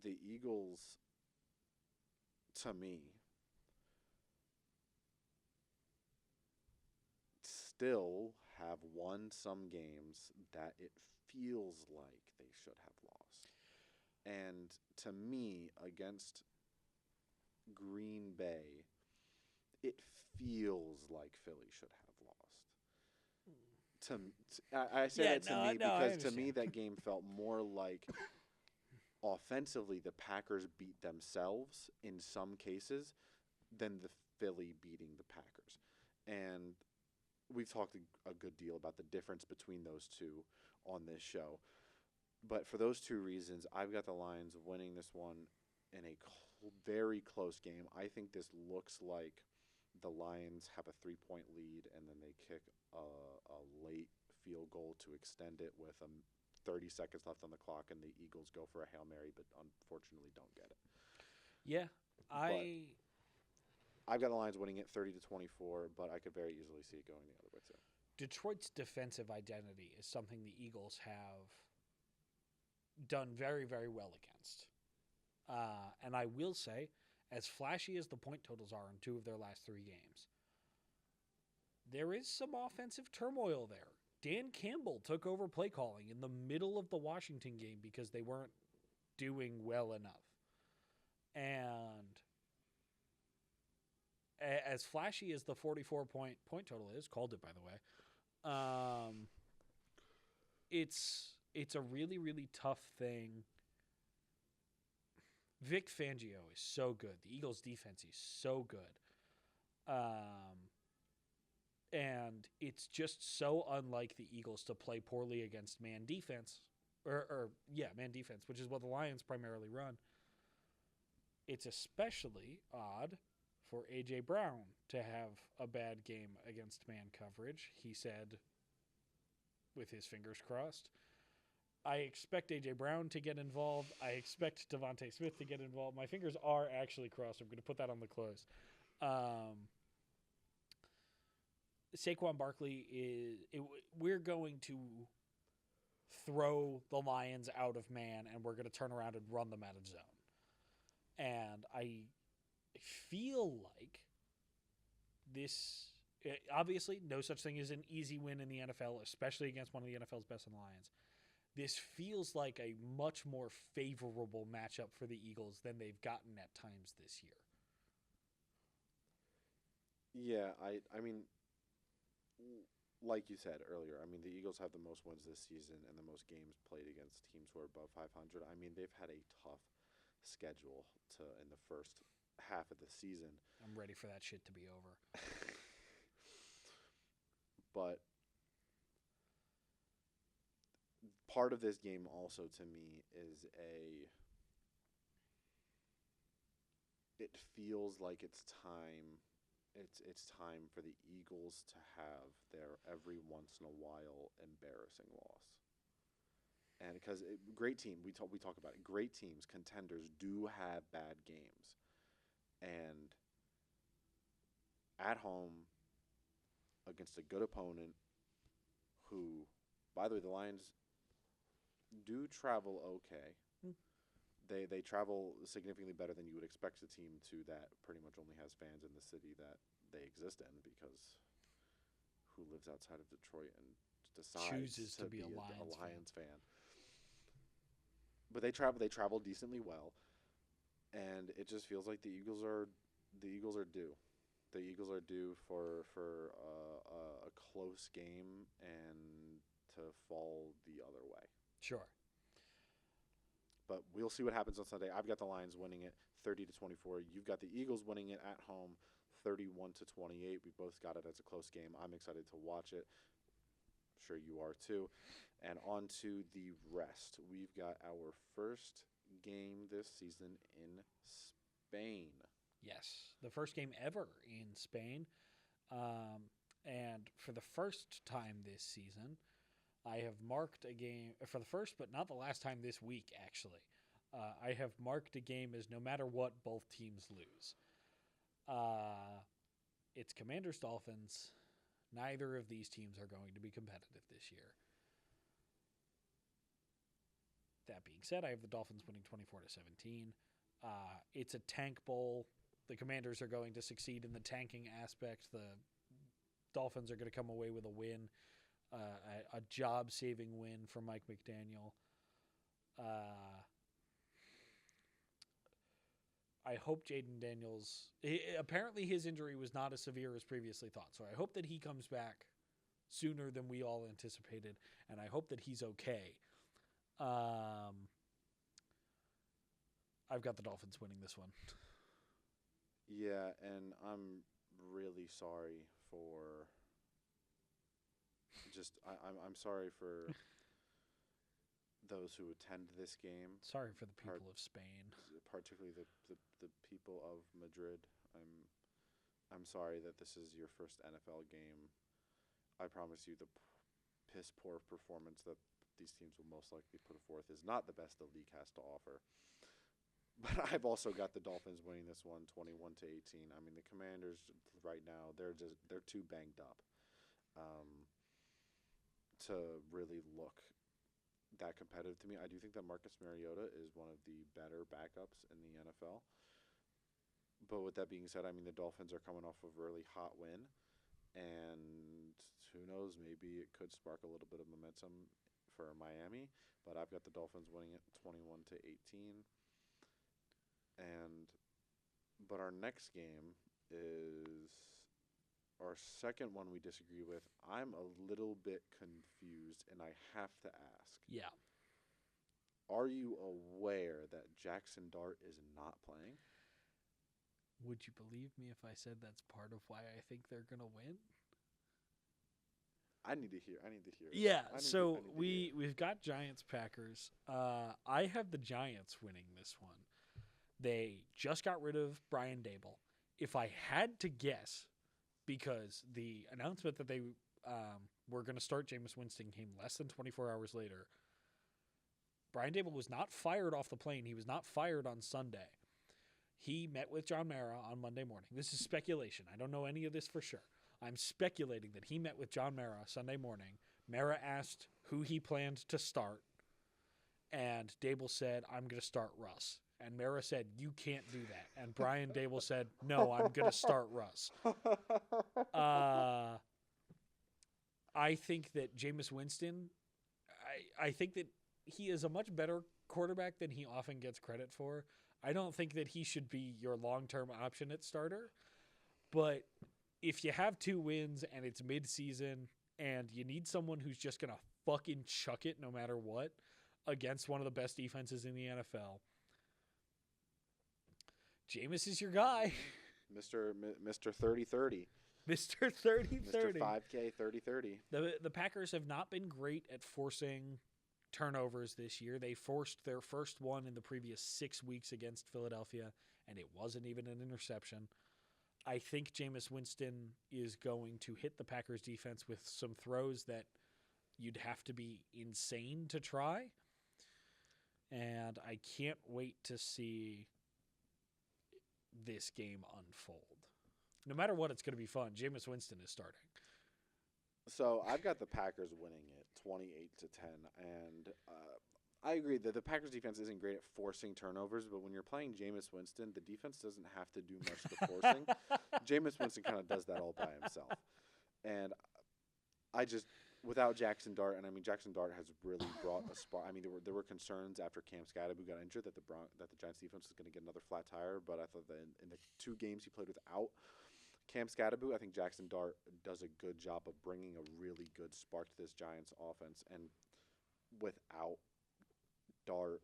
the Eagles, to me, still have won some games that it feels like they should have lost. And to me, against Green Bay, it feels like Philly should have lost. I say that to me because to me that game felt more like offensively the Packers beat themselves in some cases than the Philly beating the Packers. And we've talked a good deal about the difference between those two on this show. But for those two reasons, I've got the Lions winning this one in a very close game. I think this looks like the Lions have a 3-point lead, and then they kick a late field goal to extend it with 30 seconds left on the clock, and the Eagles go for a Hail Mary, but unfortunately don't get it. Yeah, I've got the Lions winning it 30-24, but I could very easily see it going the other way too. Detroit's defensive identity is something the Eagles have done very, very well against. And I will say, as flashy as the point totals are in 2 of their last 3 games, there is some offensive turmoil there. Dan Campbell took over play calling in the middle of the Washington game because they weren't doing well enough. And as flashy as the 44-point total is, called it by the way, it's a really, really tough thing. Vic Fangio is so good. The Eagles' defense is so good. And it's just so unlike the Eagles to play poorly against man defense. Man defense, which is what the Lions primarily run. It's especially odd for A.J. Brown to have a bad game against man coverage, he said with his fingers crossed. I expect A.J. Brown to get involved. I expect Devontae Smith to get involved. My fingers are actually crossed. I'm going to put that on the close. Saquon Barkley we're going to throw the Lions out of man, and we're going to turn around and run them out of zone. And I feel like this, obviously, no such thing as an easy win in the NFL, especially against one of the NFL's best Lions. This feels like a much more favorable matchup for the Eagles than they've gotten at times this year. Yeah, I mean, like you said earlier, I mean, the Eagles have the most wins this season and the most games played against teams who are above 500. I mean, they've had a tough schedule in the first half of the season. I'm ready for that shit to be over. But part of this game also to me is it feels like it's time for the Eagles to have their every once in a while embarrassing loss. And because great team, we talk about it. Great teams, contenders do have bad games, and at home against a good opponent, who, by the way, the Lions do travel okay. they travel significantly better than you would expect a team to that pretty much only has fans in the city that they exist in, because who lives outside of Detroit and decides Chooses to be a Lions Lions fan? But they travel decently well, and it just feels like the Eagles are due. The Eagles are due for a close game and to fall the other way. Sure. But we'll see what happens on Sunday. I've got the Lions winning it 30-24. You've got the Eagles winning it at home 31-28. We both got it as a close game. I'm excited to watch it. Sure you are too. And on to the rest. We've got our first game this season in Spain. Yes, the first game ever in Spain. And for the first time this season, I have marked a game for the first, but not the last time this week, actually. I have marked a game as no matter what, both teams lose. It's Commanders Dolphins. Neither of these teams are going to be competitive this year. That being said, I have the Dolphins winning 24-17. It's a tank bowl. The Commanders are going to succeed in the tanking aspect. The Dolphins are going to come away with a win, a job-saving win for Mike McDaniel. I hope Jaden Daniels... apparently his injury was not as severe as previously thought, so I hope that he comes back sooner than we all anticipated, and I hope that he's okay. I've got the Dolphins winning this one. Yeah, and I'm really sorry for... I'm sorry for those who attend this game. Sorry for the people of Spain. Particularly the people of Madrid. I'm sorry that this is your first NFL game. I promise you the piss poor performance that these teams will most likely put forth is not the best the league has to offer. But I've also got the Dolphins winning this one 21-18. I mean, the Commanders right now, they're too banged up to really look that competitive to me. I do think that Marcus Mariota is one of the better backups in the NFL. But with that being said, I mean, the Dolphins are coming off of a really hot win, and who knows, maybe it could spark a little bit of momentum for Miami. But I've got the Dolphins winning it 21-18. But our next game is our second one we disagree with. I'm a little bit confused, and I have to ask. Yeah. Are you aware that Jackson Dart is not playing? Would you believe me if I said that's part of why I think they're going to win? I need to hear. Yeah, so we've got Giants-Packers. I have the Giants winning this one. They just got rid of Brian Dable. If I had to guess, because the announcement that they were going to start Jameis Winston came less than 24 hours later, Brian Dable was not fired off the plane. He was not fired on Sunday. He met with John Mara on Monday morning. This is speculation. I don't know any of this for sure. I'm speculating that he met with John Mara Sunday morning. Mara asked who he planned to start, and Dable said, "I'm going to start Russ." And Mara said, "You can't do that." And Brian Dable said, "No, I'm going to start Russ." I think that Jameis Winston, I think that he is a much better quarterback than he often gets credit for. I don't think that he should be your long-term option at starter. But if you have 2 wins and it's mid-season and you need someone who's just going to fucking chuck it no matter what against one of the best defenses in the NFL, Jameis is your guy. Mr. 30-30. Mr. 30-30. Mr. 5K 30-30. The Packers have not been great at forcing turnovers this year. They forced their first one in the previous 6 weeks against Philadelphia, and it wasn't even an interception. I think Jameis Winston is going to hit the Packers defense with some throws that you'd have to be insane to try. And I can't wait to see this game unfold. No matter what, it's going to be fun. Jameis Winston is starting. So I've got the Packers winning it 28-10, and I agree that the Packers defense isn't great at forcing turnovers, but when you're playing Jameis Winston, the defense doesn't have to do much to forcing. Jameis Winston kind of does that all by himself. And I just, without Jackson Dart, and I mean Jackson Dart has really brought a spark. I mean there were concerns after Cam Scatterby got injured that the Giants defense was going to get another flat tire, but I thought that in the 2 games he played without Cam Scatterby, I think Jackson Dart does a good job of bringing a really good spark to this Giants offense. And without Dart,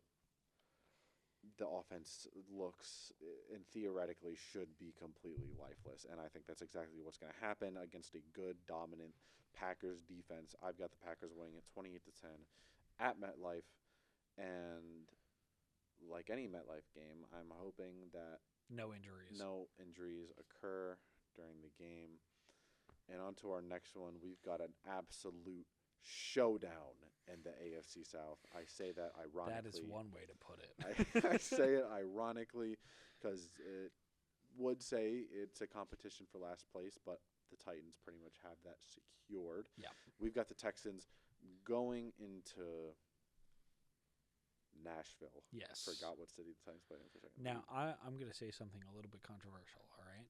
the offense looks and theoretically should be completely lifeless. And I think that's exactly what's going to happen against a good, dominant Packers defense. I've got the Packers winning at 28-10 at MetLife. And like any MetLife game, I'm hoping that no injuries occur during the game. And on to our next one, we've got an absolute showdown in the AFC South. I say that ironically. That is one way to put it. I say it ironically because it would say it's a competition for last place, but the Titans pretty much have that secured. Yeah. We've got the Texans going into Nashville. Yes. Forgot what city the Titans played in for a second. Now, I'm going to say something a little bit controversial, all right?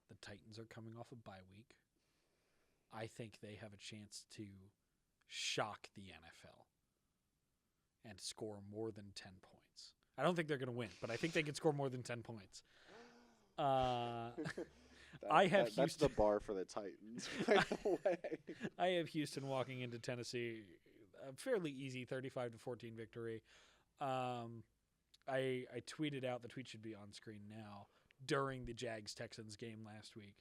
The Titans are coming off a bye week. I think they have a chance to shock the NFL and score more than 10 points. I don't think they're going to win, but I think they can score more than 10 points. That's the bar for the Titans, by the way. I have Houston walking into Tennessee, a fairly easy 35-14 victory. I tweeted out, the tweet should be on screen now, during the Jags-Texans game last week,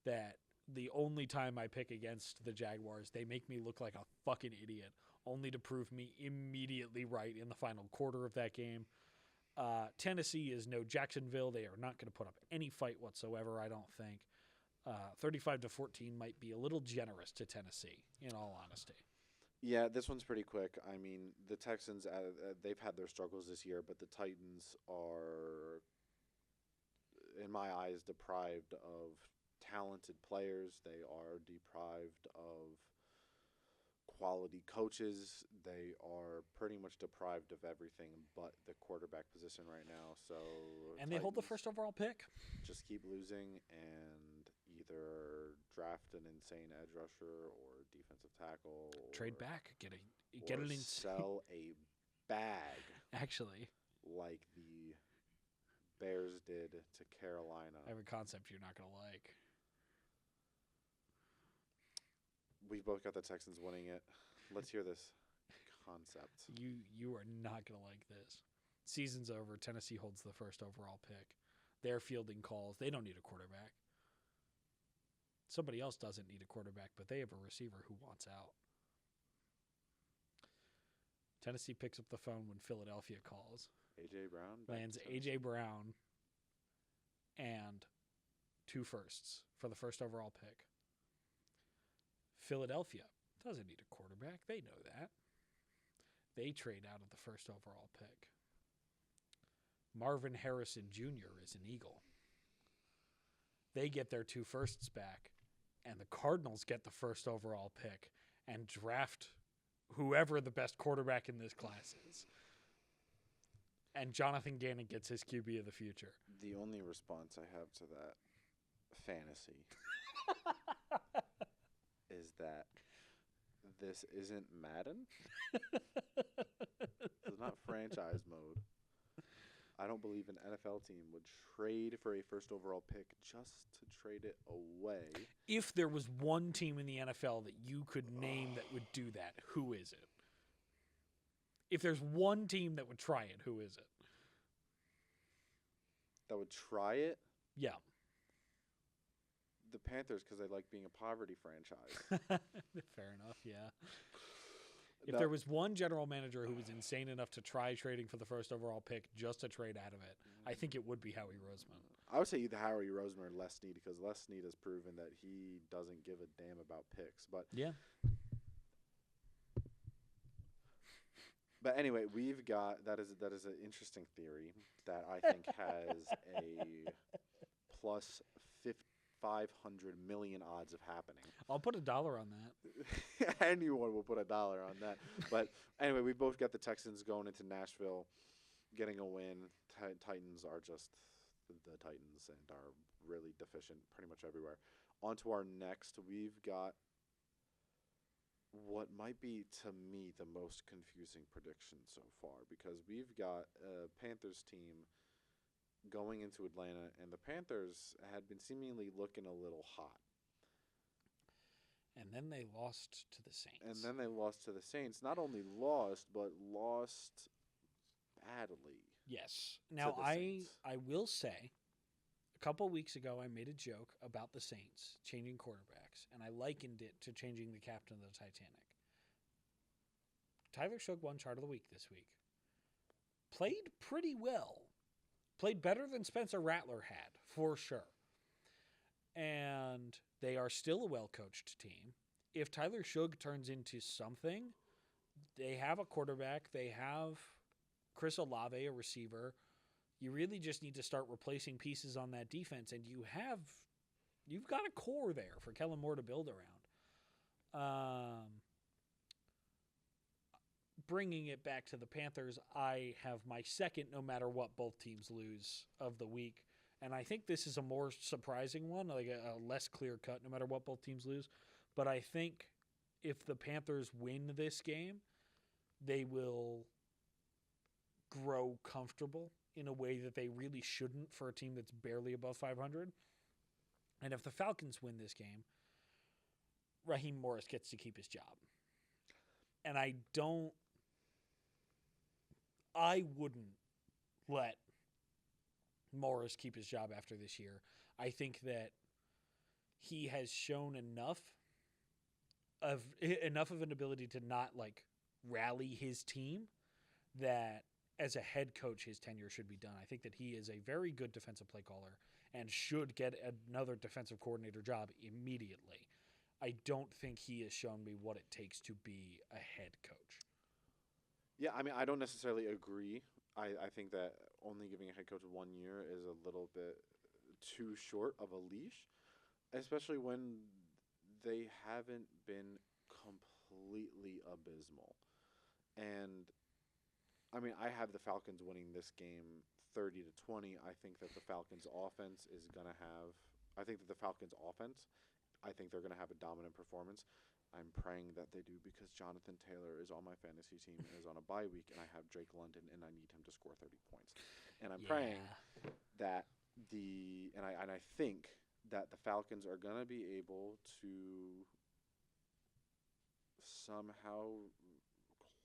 that the only time I pick against the Jaguars, they make me look like a fucking idiot, only to prove me immediately right in the final quarter of that game. Tennessee is no Jacksonville. They are not going to put up any fight whatsoever, I don't think. 35-14 might be a little generous to Tennessee, in all honesty. Yeah, this one's pretty quick. I mean, the Texans, they've had their struggles this year, but the Titans are, in my eyes, deprived of talented players. They are deprived of quality coaches. They are pretty much deprived of everything but the quarterback position right now. And they hold the first overall pick. Just keep losing and either draft an insane edge rusher or defensive tackle. Trade back. Get sell a bag. Actually. Like the Bears did to Carolina. I have a concept you're not going to like. We both got the Texans winning it. Let's hear this concept. You are not going to like this. Season's over. Tennessee holds the first overall pick. They're fielding calls. They don't need a quarterback. Somebody else doesn't need a quarterback, but they have a receiver who wants out. Tennessee picks up the phone when Philadelphia calls. A.J. Brown? Lands A.J. Brown and 2 firsts for the first overall pick. Philadelphia doesn't need a quarterback. They know that. They trade out of the first overall pick. Marvin Harrison Jr. is an Eagle. They get their 2 firsts back, and the Cardinals get the first overall pick and draft whoever the best quarterback in this class is. And Jonathan Gannon gets his QB of the future. The only response I have to that fantasy is that this isn't Madden. It's not franchise mode. I don't believe an NFL team would trade for a first overall pick just to trade it away. If there was one team in the NFL that you could name that would do that, who is it? If there's one team that would try it, who is it? That would try it? Yeah. The Panthers, because they like being a poverty franchise. Fair enough, yeah. If there was one general manager who was insane enough to try trading for the first overall pick just to trade out of it, I think it would be Howie Roseman. I would say either Howie Roseman or Les Snead, because Les Snead has proven that he doesn't give a damn about picks. But yeah. But anyway, we've got that is an interesting theory that I think has a plus 500 million odds of happening. I'll put $1 on that. Anyone will put $1 on that. But anyway, we both got the Texans going into Nashville, getting a win. Titans are just the Titans and are really deficient pretty much everywhere. On to our next, we've got what might be, to me, the most confusing prediction so far, because we've got a Panthers team going into Atlanta, and the Panthers had been seemingly looking a little hot. And then they lost to the Saints. Not only lost, but lost badly. Yes. Now, I will say, a couple weeks ago, I made a joke about the Saints changing quarterbacks, and I likened it to changing the captain of the Titanic. Tyler Shough won Chart of the Week this week. Played pretty well. Played better than Spencer Rattler had, for sure. And they are still a well-coached team. If Tyler Shough turns into something, they have a quarterback. They have Chris Olave, a receiver. You really just need to start replacing pieces on that defense, and you've got a core there for Kellen Moore to build around. Bringing it back to the Panthers, I have my second no matter what both teams lose of the week, and I think this is a more surprising one, like a less clear cut no matter what both teams lose. But I think if the Panthers win this game, they will grow comfortable in a way that they really shouldn't for a team that's barely above 500. And if the Falcons win this game, Raheem Morris gets to keep his job. And I wouldn't let Morris keep his job after this year. I think that he has shown enough of an ability to not rally his team that as a head coach, his tenure should be done. I think that he is a very good defensive play caller and should get another defensive coordinator job immediately. I don't think he has shown me what it takes to be a head coach. Yeah, I mean, I don't necessarily agree. I think that only giving a head coach 1 year is a little bit too short of a leash, especially when they haven't been completely abysmal. And I mean, I have the Falcons winning this game 30-20. I think that the Falcons offense is going to have – I think that the Falcons offense, I think they're going to have a dominant performance. I'm praying that they do because Jonathan Taylor is on my fantasy team and is on a bye week, and I have Drake London, and I need him to score 30 points. And I'm praying that I think that the Falcons are going to be able to somehow –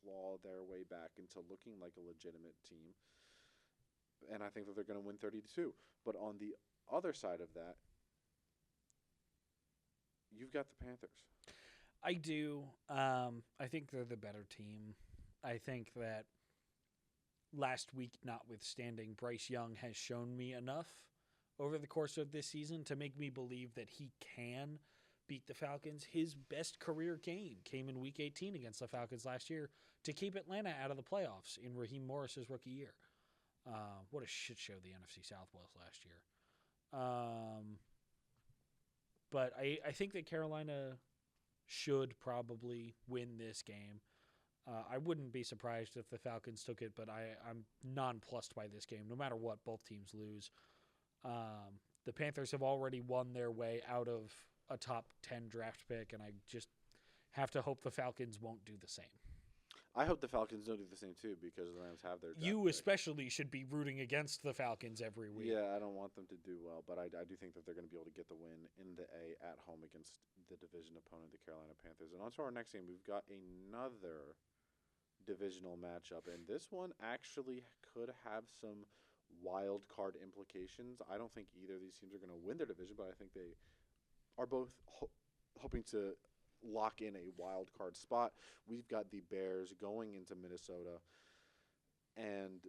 claw their way back into looking like a legitimate team. And I think that they're going to win 30-2. But on the other side of that, you've got the Panthers. I do. I think they're the better team. I think that last week notwithstanding, Bryce Young has shown me enough over the course of this season to make me believe that he can beat the Falcons. His best career game came in Week 18 against the Falcons last year to keep Atlanta out of the playoffs in Raheem Morris's rookie year. What a shit show the NFC South was last year. But I think that Carolina should probably win this game. I wouldn't be surprised if the Falcons took it, but I'm nonplussed by this game. No matter what, both teams lose. The Panthers have already won their way out of a top 10 draft pick, and I just have to hope the Falcons won't do the same. I hope the Falcons don't do the same too, because the Rams have their draft You pick. especially should be rooting against the Falcons every week. Yeah, I don't want them to do well, but I do think that they're going to be able to get the win in the A at home against the division opponent, the Carolina Panthers. And on to our next game, we've got another divisional matchup, and this one actually could have some wild card implications. I don't think either of these teams are going to win their division, but I think they are both hoping to lock in a wild card spot. We've got the Bears going into Minnesota, and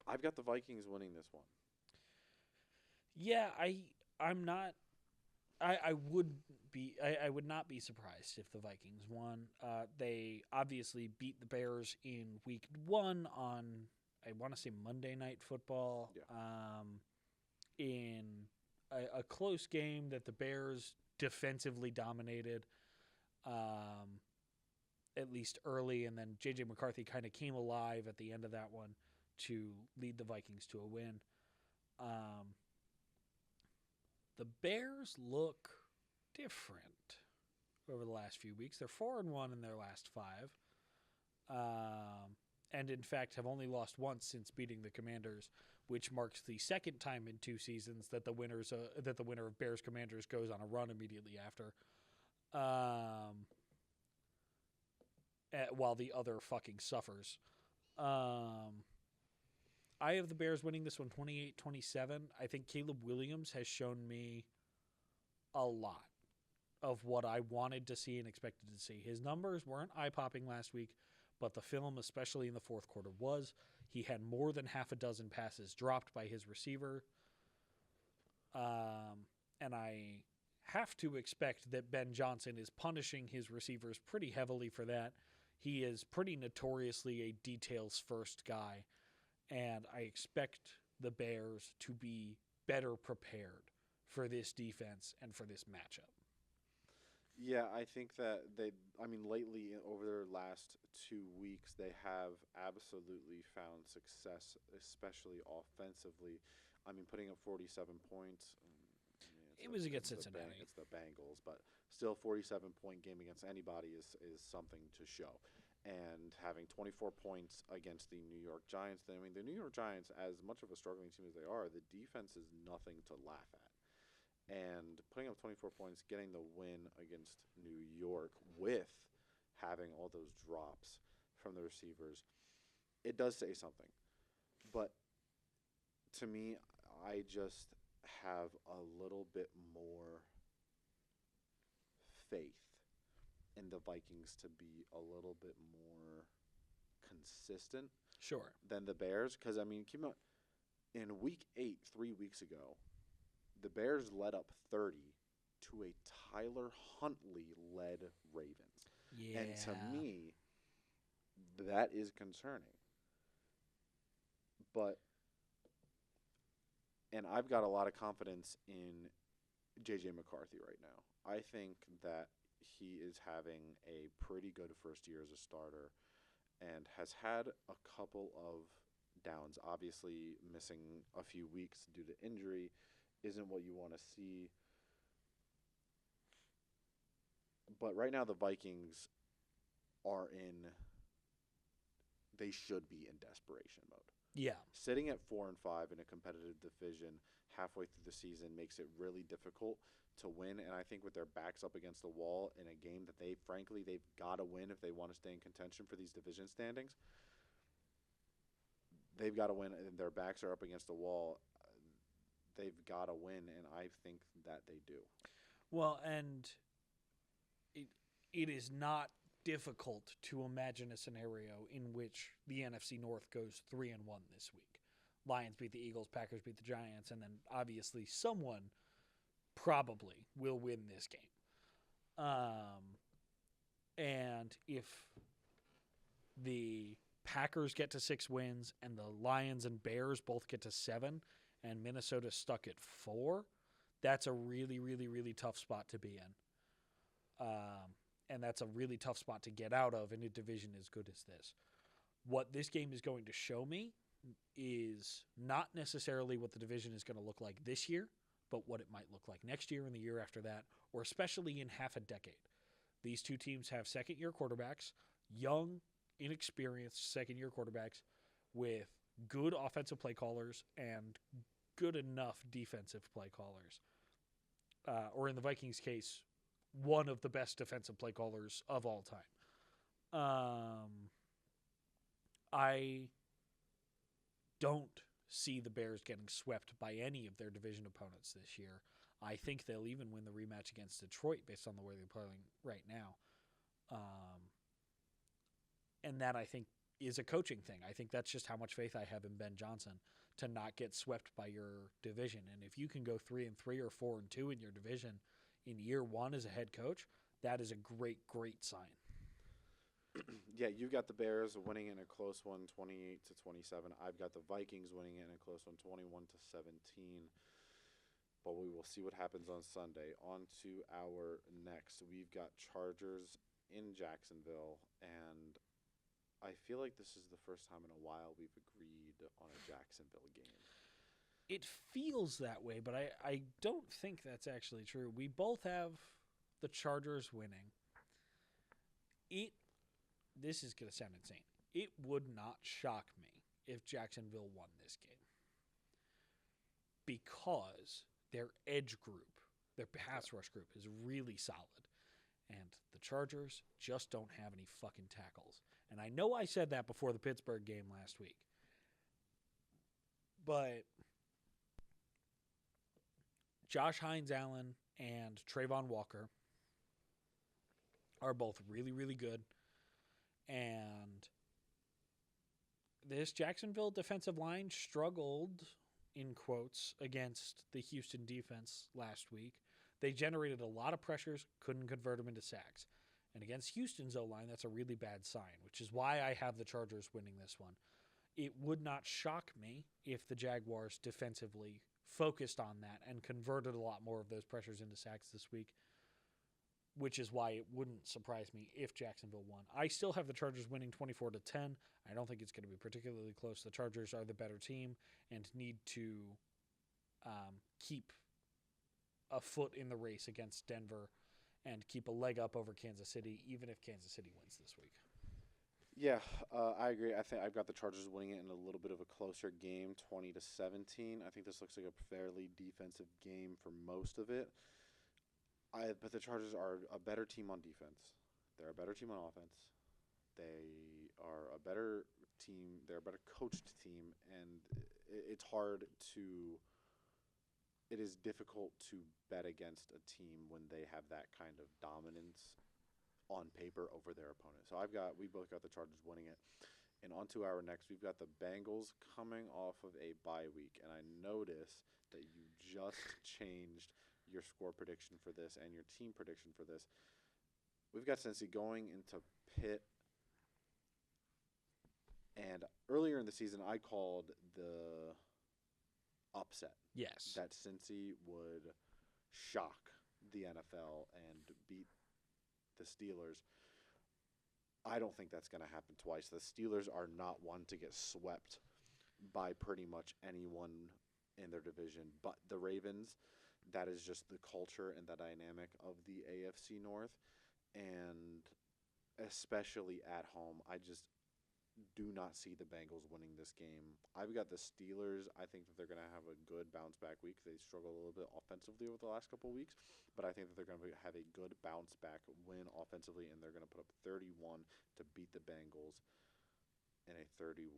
I've got the Vikings winning this one. Yeah, I'm not. I would not be surprised if the Vikings won. They obviously beat the Bears in Week 1 on, I want to say, Monday Night Football. Yeah. In a close game that the Bears defensively dominated, at least early, and then J.J. McCarthy kind of came alive at the end of that one to lead the Vikings to a win. The Bears look different over the last few weeks. They're 4-1 in their last 5. And in fact have only lost once since beating the Commanders, which marks the second time in 2 seasons that the winner of Bears Commanders goes on a run immediately after, while the other fucking suffers. I have the Bears winning this one 28-27. I think Caleb Williams has shown me a lot of what I wanted to see and expected to see. His numbers weren't eye-popping last week, but the film, especially in the fourth quarter, was. He had more than half a dozen passes dropped by his receiver. And I have to expect that Ben Johnson is punishing his receivers pretty heavily for that. He is pretty notoriously a details-first guy, and I expect the Bears to be better prepared for this defense and for this matchup. Yeah, I think that lately over their last 2 weeks, they have absolutely found success, especially offensively. Putting up 47 points. It was against Cincinnati. It's the Bengals, but still 47-point game against anybody is something to show. And having 24 points against the New York Giants, the New York Giants, as much of a struggling team as they are, the defense is nothing to laugh at. And putting up 24 points, getting the win against New York with having all those drops from the receivers, it does say something. But to me, I just have a little bit more faith in the Vikings to be a little bit more consistent than the Bears. Because, keep in mind, in Week 8, 3 weeks ago, the Bears led up 30 to a Tyler Huntley-led Ravens. Yeah. And to me, that is concerning. And I've got a lot of confidence in J.J. McCarthy right now. I think that he is having a pretty good first year as a starter and has had a couple of downs. Obviously, missing a few weeks due to injury isn't what you want to see. But right now the Vikings they should be in desperation mode. Yeah. Sitting at 4-5 in a competitive division halfway through the season makes it really difficult to win. And I think with their backs up against the wall in a game that they've got to win if they want to stay in contention for these division standings, they've got to win, and their backs are up against the wall. They've got to win, and I think that they do. Well, and it is not difficult to imagine a scenario in which the NFC North goes 3-1 this week. Lions beat the Eagles, Packers beat the Giants, and then obviously someone probably will win this game. And if the Packers get to 6 wins and the Lions and Bears both get to 7 and Minnesota's stuck at 4, that's a really, really, really tough spot to be in. And that's a really tough spot to get out of in a division as good as this. What this game is going to show me is not necessarily what the division is going to look like this year, but what it might look like next year and the year after that, or especially in half a decade. These two teams have second-year quarterbacks, young, inexperienced second-year quarterbacks with good offensive play callers and good enough defensive play callers. Or in the Vikings' case, one of the best defensive play callers of all time. I don't see the Bears getting swept by any of their division opponents this year. I think they'll even win the rematch against Detroit based on the way they're playing right now. And that, I think, is a coaching thing. I think that's just how much faith I have in Ben Johnson to not get swept by your division. And if you can go 3-3 or 4-2 in your division in year one as a head coach, that is a great, great sign. Yeah, you've got the Bears winning in a close one, 28-27. I've got the Vikings winning in a close one, 21-17. but we will see what happens on Sunday. On to our next. We've got Chargers in Jacksonville, and I feel like this is the first time in a while we've agreed on a Jacksonville game. It feels that way, but I don't think that's actually true. We both have the Chargers winning. This is going to sound insane. It would not shock me if Jacksonville won this game because their edge group, their pass rush group is really solid. And the Chargers just don't have any fucking tackles. And I know I said that before the Pittsburgh game last week. But Josh Hines-Allen and Trayvon Walker are both really, really good. And this Jacksonville defensive line struggled, in quotes, against the Houston defense last week. They generated a lot of pressures, couldn't convert them into sacks. And against Houston's O-line, that's a really bad sign, which is why I have the Chargers winning this one. It would not shock me if the Jaguars defensively focused on that and converted a lot more of those pressures into sacks this week, which is why it wouldn't surprise me if Jacksonville won. I still have the Chargers winning 24-10. I don't think it's going to be particularly close. The Chargers are the better team and need to keep a foot in the race against Denver and keep a leg up over Kansas City, even if Kansas City wins this week. Yeah, I agree. I think I've got the Chargers winning it in a little bit of a closer game, 20-17. I think this looks like a fairly defensive game for most of it. But the Chargers are a better team on defense. They're a better team on offense. They are a better team. They're a better coached team, and it's hard to. It is difficult to bet against a team when they have that kind of dominance on paper over their opponent. So we both got the Chargers winning it. And on to our next, we've got the Bengals coming off of a bye week, and I notice that you just changed your score prediction for this and your team prediction for this. We've got Cincy going into Pitt, and earlier in the season, I called the upset. Yes. That Cincy would shock the NFL and beat the Steelers. I don't think that's going to happen twice. The Steelers are not one to get swept by pretty much anyone in their division but the Ravens. That is just the culture and the dynamic of the AFC North, and especially at home, I just do not see the Bengals winning this game. I've got the Steelers. I think that they're going to have a good bounce-back week. They struggled a little bit offensively over the last couple of weeks, but I think that they're going to have a good bounce-back win offensively, and they're going to put up 31 to beat the Bengals in a 31-28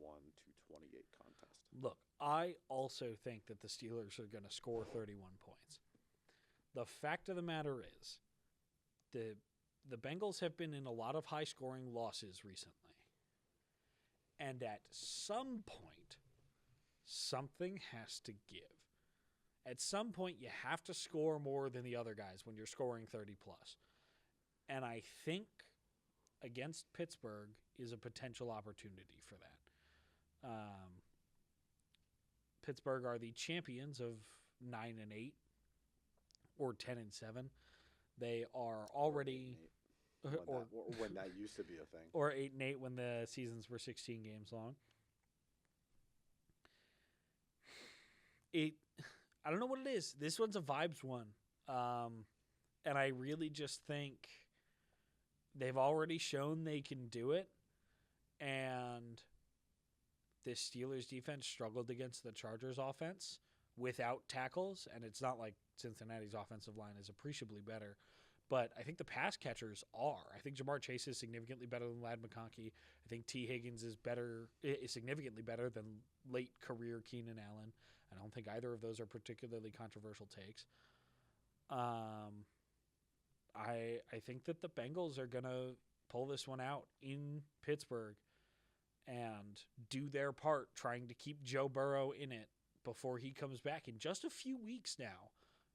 contest. Look, I also think that the Steelers are going to score 31 points. The fact of the matter is, the Bengals have been in a lot of high-scoring losses recently. And at some point, something has to give. At some point, you have to score more than the other guys when you're scoring 30+. And I think against Pittsburgh is a potential opportunity for that. Pittsburgh are the champions of 9-8 or 10-7. They are already... When that used to be a thing. Or 8-8 when the seasons were 16 games long. I don't know what it is. This one's a vibes one. And I really just think they've already shown they can do it. And the Steelers defense struggled against the Chargers offense without tackles. And it's not like Cincinnati's offensive line is appreciably better. But I think the pass catchers are. I think Jamar Chase is significantly better than Ladd McConkey. I think T. Higgins is significantly better than late career Keenan Allen. I don't think either of those are particularly controversial takes. I think that the Bengals are going to pull this one out in Pittsburgh and do their part trying to keep Joe Burrow in it before he comes back in just a few weeks now,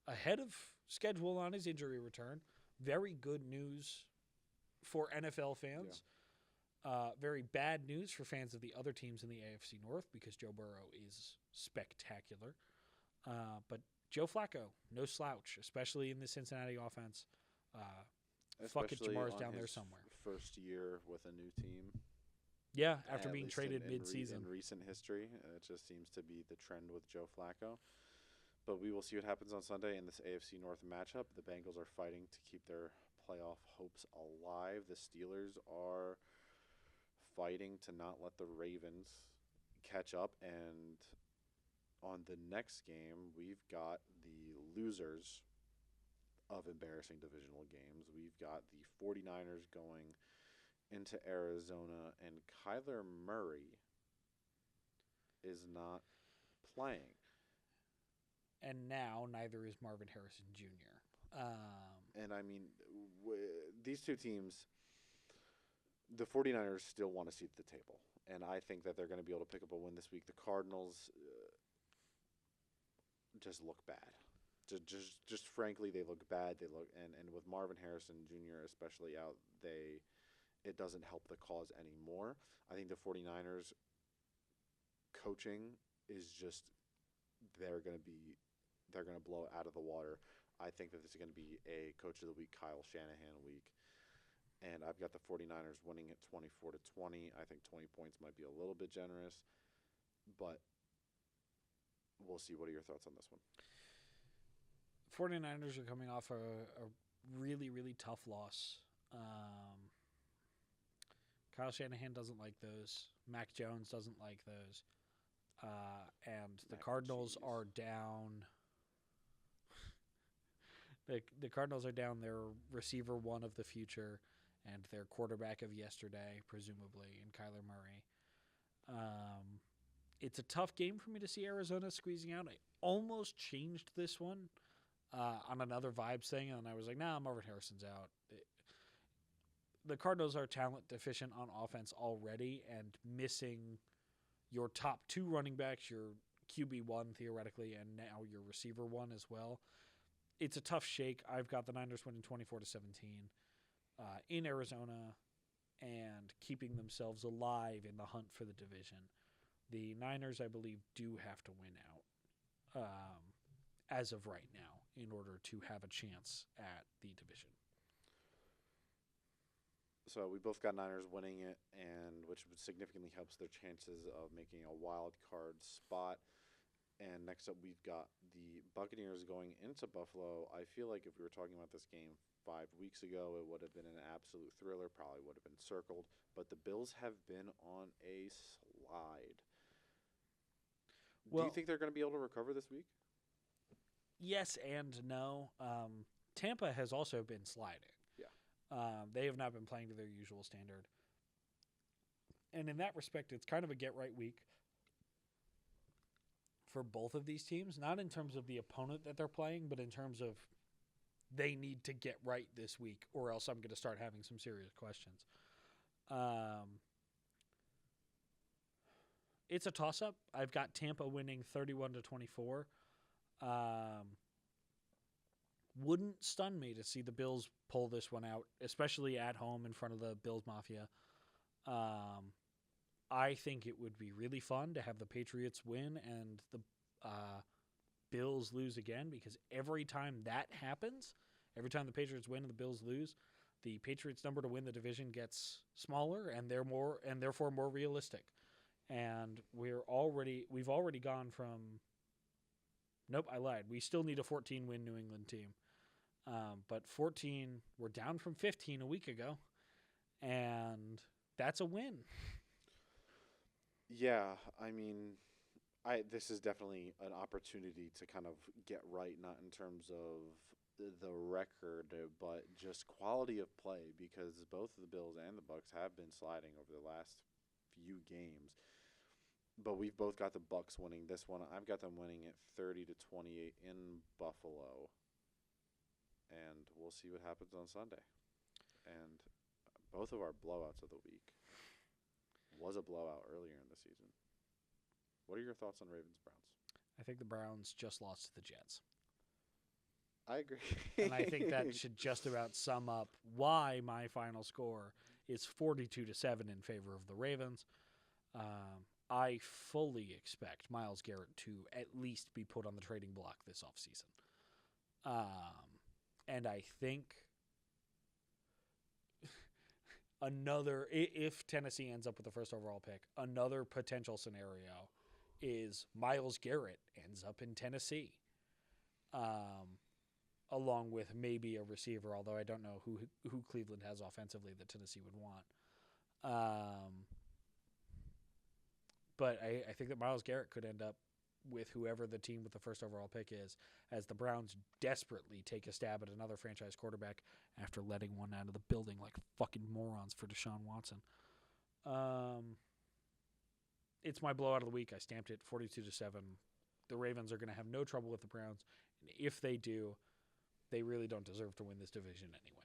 ahead of schedule on his injury return. Very good news for NFL fans. Yeah. Very bad news for fans of the other teams in the AFC North because Joe Burrow is spectacular. But Joe Flacco, no slouch, especially in the Cincinnati offense. Fuck it, Especially Jamar's on down there his somewhere. first year with a new team. Yeah, after At being least traded in mid-season. recent history. It just seems to be the trend with Joe Flacco. But we will see what happens on Sunday in this AFC North matchup. The Bengals are fighting to keep their playoff hopes alive. The Steelers are fighting to not let the Ravens catch up. And on the next game, we've got the losers of embarrassing divisional games. We've got the 49ers going into Arizona, and Kyler Murray is not playing. And now neither is Marvin Harrison Jr. And I mean, these two teams, the 49ers still want a seat at the table. And I think that they're going to be able to pick up a win this week. The Cardinals just look bad. Just frankly, they look bad. They look and with Marvin Harrison Jr. especially out, it doesn't help the cause anymore. I think the 49ers coaching is just they're going to blow it out of the water. I think that this is going to be a Coach of the Week, Kyle Shanahan week. And I've got the 49ers winning at 24-20. I think 20 points might be a little bit generous, but we'll see. What are your thoughts on this one? 49ers are coming off a really, really tough loss. Kyle Shanahan doesn't like those. Mac Jones doesn't like those. And the Cardinals are down. The Cardinals are down their receiver one of the future and their quarterback of yesterday, presumably, in Kyler Murray. It's a tough game for me to see Arizona squeezing out. I almost changed this one on another vibes thing, and I was like, nah, Marvin Harrison's out. The Cardinals are talent deficient on offense already and missing your top two running backs, your QB1 theoretically, and now your receiver one as well. It's a tough shake. I've got the Niners winning 24-17 in Arizona and keeping themselves alive in the hunt for the division. The Niners, I believe, do have to win out as of right now in order to have a chance at the division. So we both got Niners winning it, and which significantly helps their chances of making a wild card spot. And next up, we've got the Buccaneers going into Buffalo. I feel like if we were talking about this game 5 weeks ago, it would have been an absolute thriller, probably would have been circled. But the Bills have been on a slide. Do you think they're going to be able to recover this week? Yes and no. Tampa has also been sliding. Yeah. They have not been playing to their usual standard. And in that respect, it's kind of a get-right week for both of these teams, not in terms of the opponent that they're playing, but in terms of they need to get right this week, or else I'm going to start having some serious questions. It's a toss-up. I've got Tampa winning 31-24. Wouldn't stun me to see the Bills pull this one out, especially at home in front of the Bills Mafia. I think it would be really fun to have the Patriots win and the Bills lose again, because every time that happens, every time the Patriots win and the Bills lose, the Patriots' number to win the division gets smaller and therefore more realistic. And we've already gone from. Nope, I lied. We still need a 14-win New England team. But 14, we're down from 15 a week ago, and that's a win. Yeah, I mean, this is definitely an opportunity to kind of get right, not in terms of the record, but just quality of play, because both the Bills and the Bucs have been sliding over the last few games. But we've both got the Bucs winning this one. I've got them winning at 30-28 in Buffalo. And we'll see what happens on Sunday. And both of our blowouts of the week was a blowout earlier in the season. What are your thoughts on Ravens-Browns? I think the Browns just lost to the Jets. I agree. And I think that should just about sum up why my final score is 42-7 in favor of the Ravens. I fully expect Myles Garrett to at least be put on the trading block this offseason. And I think if Tennessee ends up with the first overall pick, another potential scenario is Myles Garrett ends up in Tennessee, along with maybe a receiver, although I don't know who Cleveland has offensively that Tennessee would want. But I think that Myles Garrett could end up with whoever the team with the first overall pick is, as the Browns desperately take a stab at another franchise quarterback after letting one out of the building like fucking morons for Deshaun Watson. It's my blowout of the week. I stamped it 42-7. The Ravens are going to have no trouble with the Browns. And if they do, they really don't deserve to win this division anyway.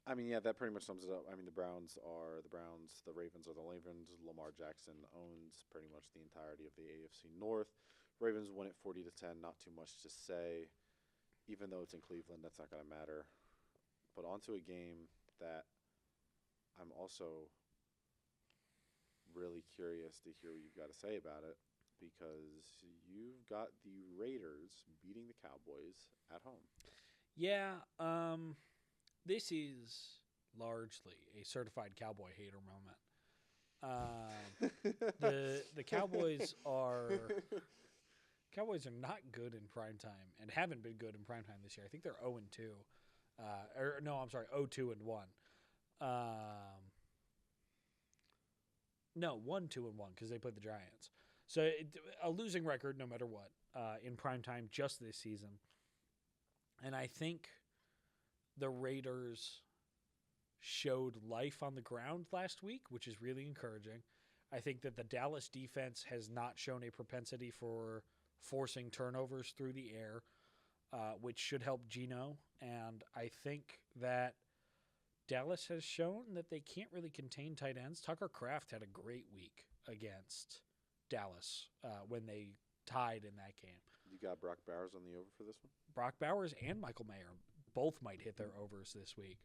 I mean, yeah, that pretty much sums it up. I mean, the Browns are the Browns, the Ravens are the Ravens. Lamar Jackson owns pretty much the entirety of the AFC North. Ravens win it 40-10, not too much to say. Even though it's in Cleveland, that's not going to matter. But onto a game that I'm also really curious to hear what you've got to say about it, because you've got the Raiders beating the Cowboys at home. Yeah, this is largely a certified cowboy hater moment. The Cowboys are not good in primetime and haven't been good in primetime this year. I think they're 0-2. 0-2-1. No, 1-2-1 because they played the Giants. So a losing record no matter what in primetime just this season. And I think the Raiders showed life on the ground last week, which is really encouraging. I think that the Dallas defense has not shown a propensity for forcing turnovers through the air, which should help Geno. And I think that Dallas has shown that they can't really contain tight ends. Tucker Kraft had a great week against Dallas when they tied in that game. You got Brock Bowers on the over for this one? Brock Bowers and Michael Mayer both might hit their overs this week.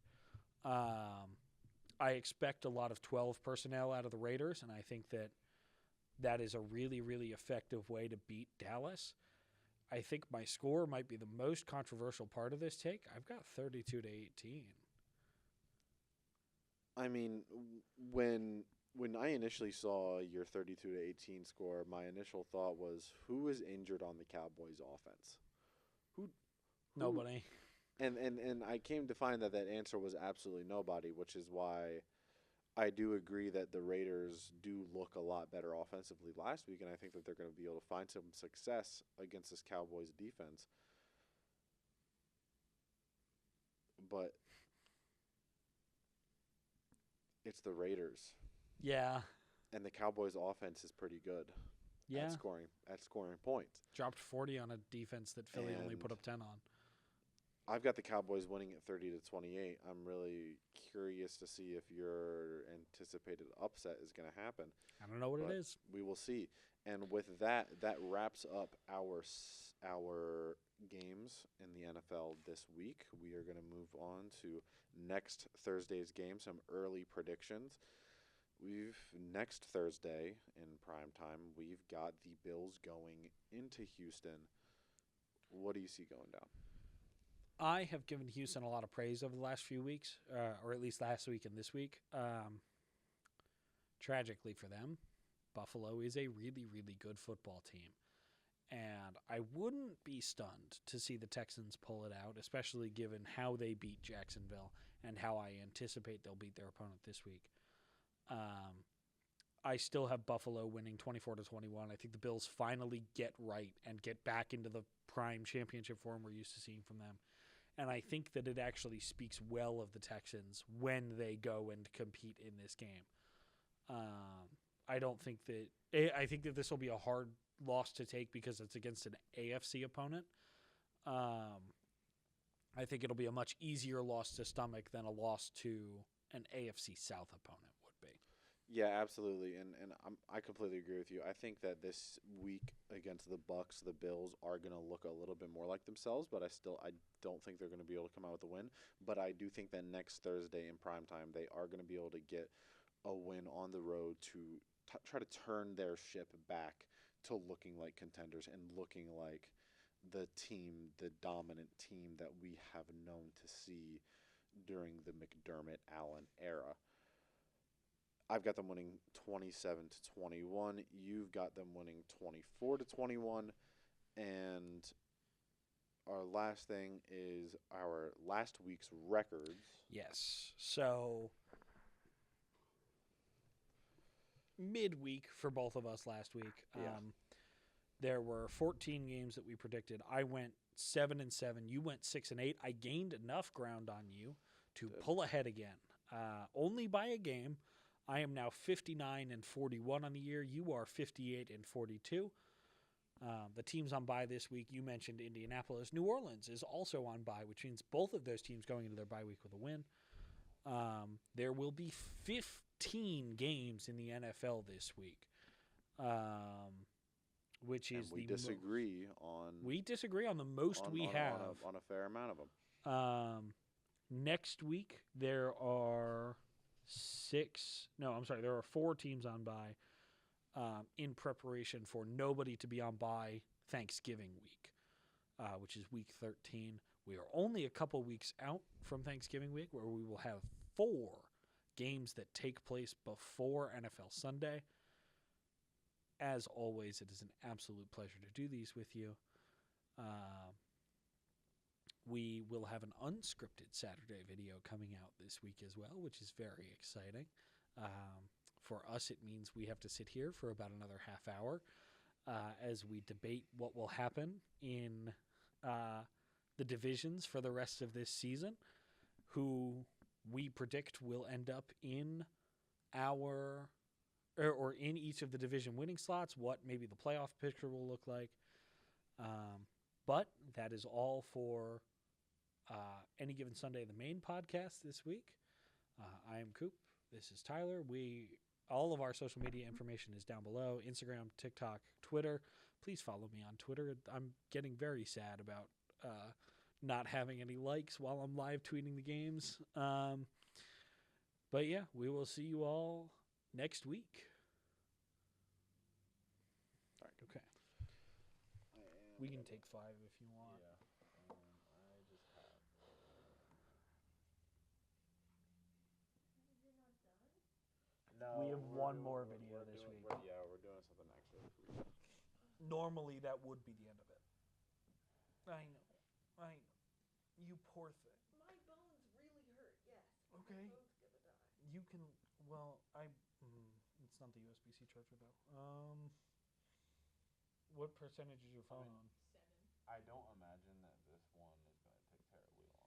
I expect a lot of 12 personnel out of the Raiders, and I think that is a really, really effective way to beat Dallas. I think my score might be the most controversial part of this take. I've got 32-18. I mean, when I initially saw your 32-18 score, my initial thought was, who is injured on the Cowboys offense? Who? Nobody. And I came to find that answer was absolutely nobody, which is why I do agree that the Raiders do look a lot better offensively last week, and I think that they're going to be able to find some success against this Cowboys defense. But it's the Raiders. Yeah. And the Cowboys offense is pretty good. Yeah. At scoring points. Dropped 40 on a defense that Philly only put up 10 on. I've got the Cowboys winning at 30-28. I'm really curious to see if your anticipated upset is going to happen. I don't know what it is. We will see. And with that wraps up our games in the NFL this week. We are going to move on to next Thursday's game, some early predictions. Next Thursday in prime time, we've got the Bills going into Houston. What do you see going down? I have given Houston a lot of praise over the last few weeks, or at least last week and this week. Tragically for them, Buffalo is a really, really good football team. And I wouldn't be stunned to see the Texans pull it out, especially given how they beat Jacksonville and how I anticipate they'll beat their opponent this week. I still have Buffalo winning 24-21. I think the Bills finally get right and get back into the prime championship form we're used to seeing from them. And I think that it actually speaks well of the Texans when they go and compete in this game. I think that this will be a hard loss to take because it's against an AFC opponent. I think it'll be a much easier loss to stomach than a loss to an AFC South opponent would be. Yeah, absolutely, and I completely agree with you. I think that this week against the Bucs, the Bills are going to look a little bit more like themselves, but I don't think they're going to be able to come out with a win. But I do think that next Thursday in primetime, they are going to be able to get a win on the road to try to turn their ship back to looking like contenders and looking like the dominant team that we have known to see during the McDermott-Allen era. I've got them winning 27-21. You've got them winning 24-21. And our last thing is our last week's records. Yes. So midweek for both of us last week. Yeah. There were 14 games that we predicted. I went 7-7. You went 6-8. I gained enough ground on you to pull ahead again. Only by a game. I am now 59-41 on the year. You are 58-42. The teams on bye this week, you mentioned Indianapolis. New Orleans is also on bye, which means both of those teams going into their bye week with a win. There will be 15 games in the NFL this week, which is we disagree on the most we have on a fair amount of them. Next week there are there are 4 teams on bye. In preparation for nobody to be on bye Thanksgiving week, which is week 13. We are only a couple weeks out from Thanksgiving week, where we will have 4 games that take place before NFL Sunday. As always, it is an absolute pleasure to do these with you. We will have an unscripted Saturday video coming out this week as well, which is very exciting. For us, it means we have to sit here for about another half hour as we debate what will happen in the divisions for the rest of this season, who we predict will end up in our or in each of the division winning slots, what maybe the playoff picture will look like. But that is all for Any Given Sunday, the main podcast this week. I am Coop. This is Tyler. All of our social media information is down below: Instagram, TikTok, Twitter. Please follow me on Twitter. I'm getting very sad about not having any likes while I'm live tweeting the games. But yeah, we will see you all next week. All right. Okay. We can take 5 if you want. Yeah. I just have. No, We have one more video this week. We're doing something actually. Normally, that would be the end of it. I know. You poor thing. My bones really hurt, yes. Okay. My bone's gonna die. You can, it's not the USB-C charger though. What percentage is your phone on? 7. I don't imagine that this one is going to take terribly long.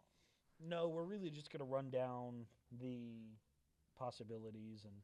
No, we're really just going to run down the possibilities and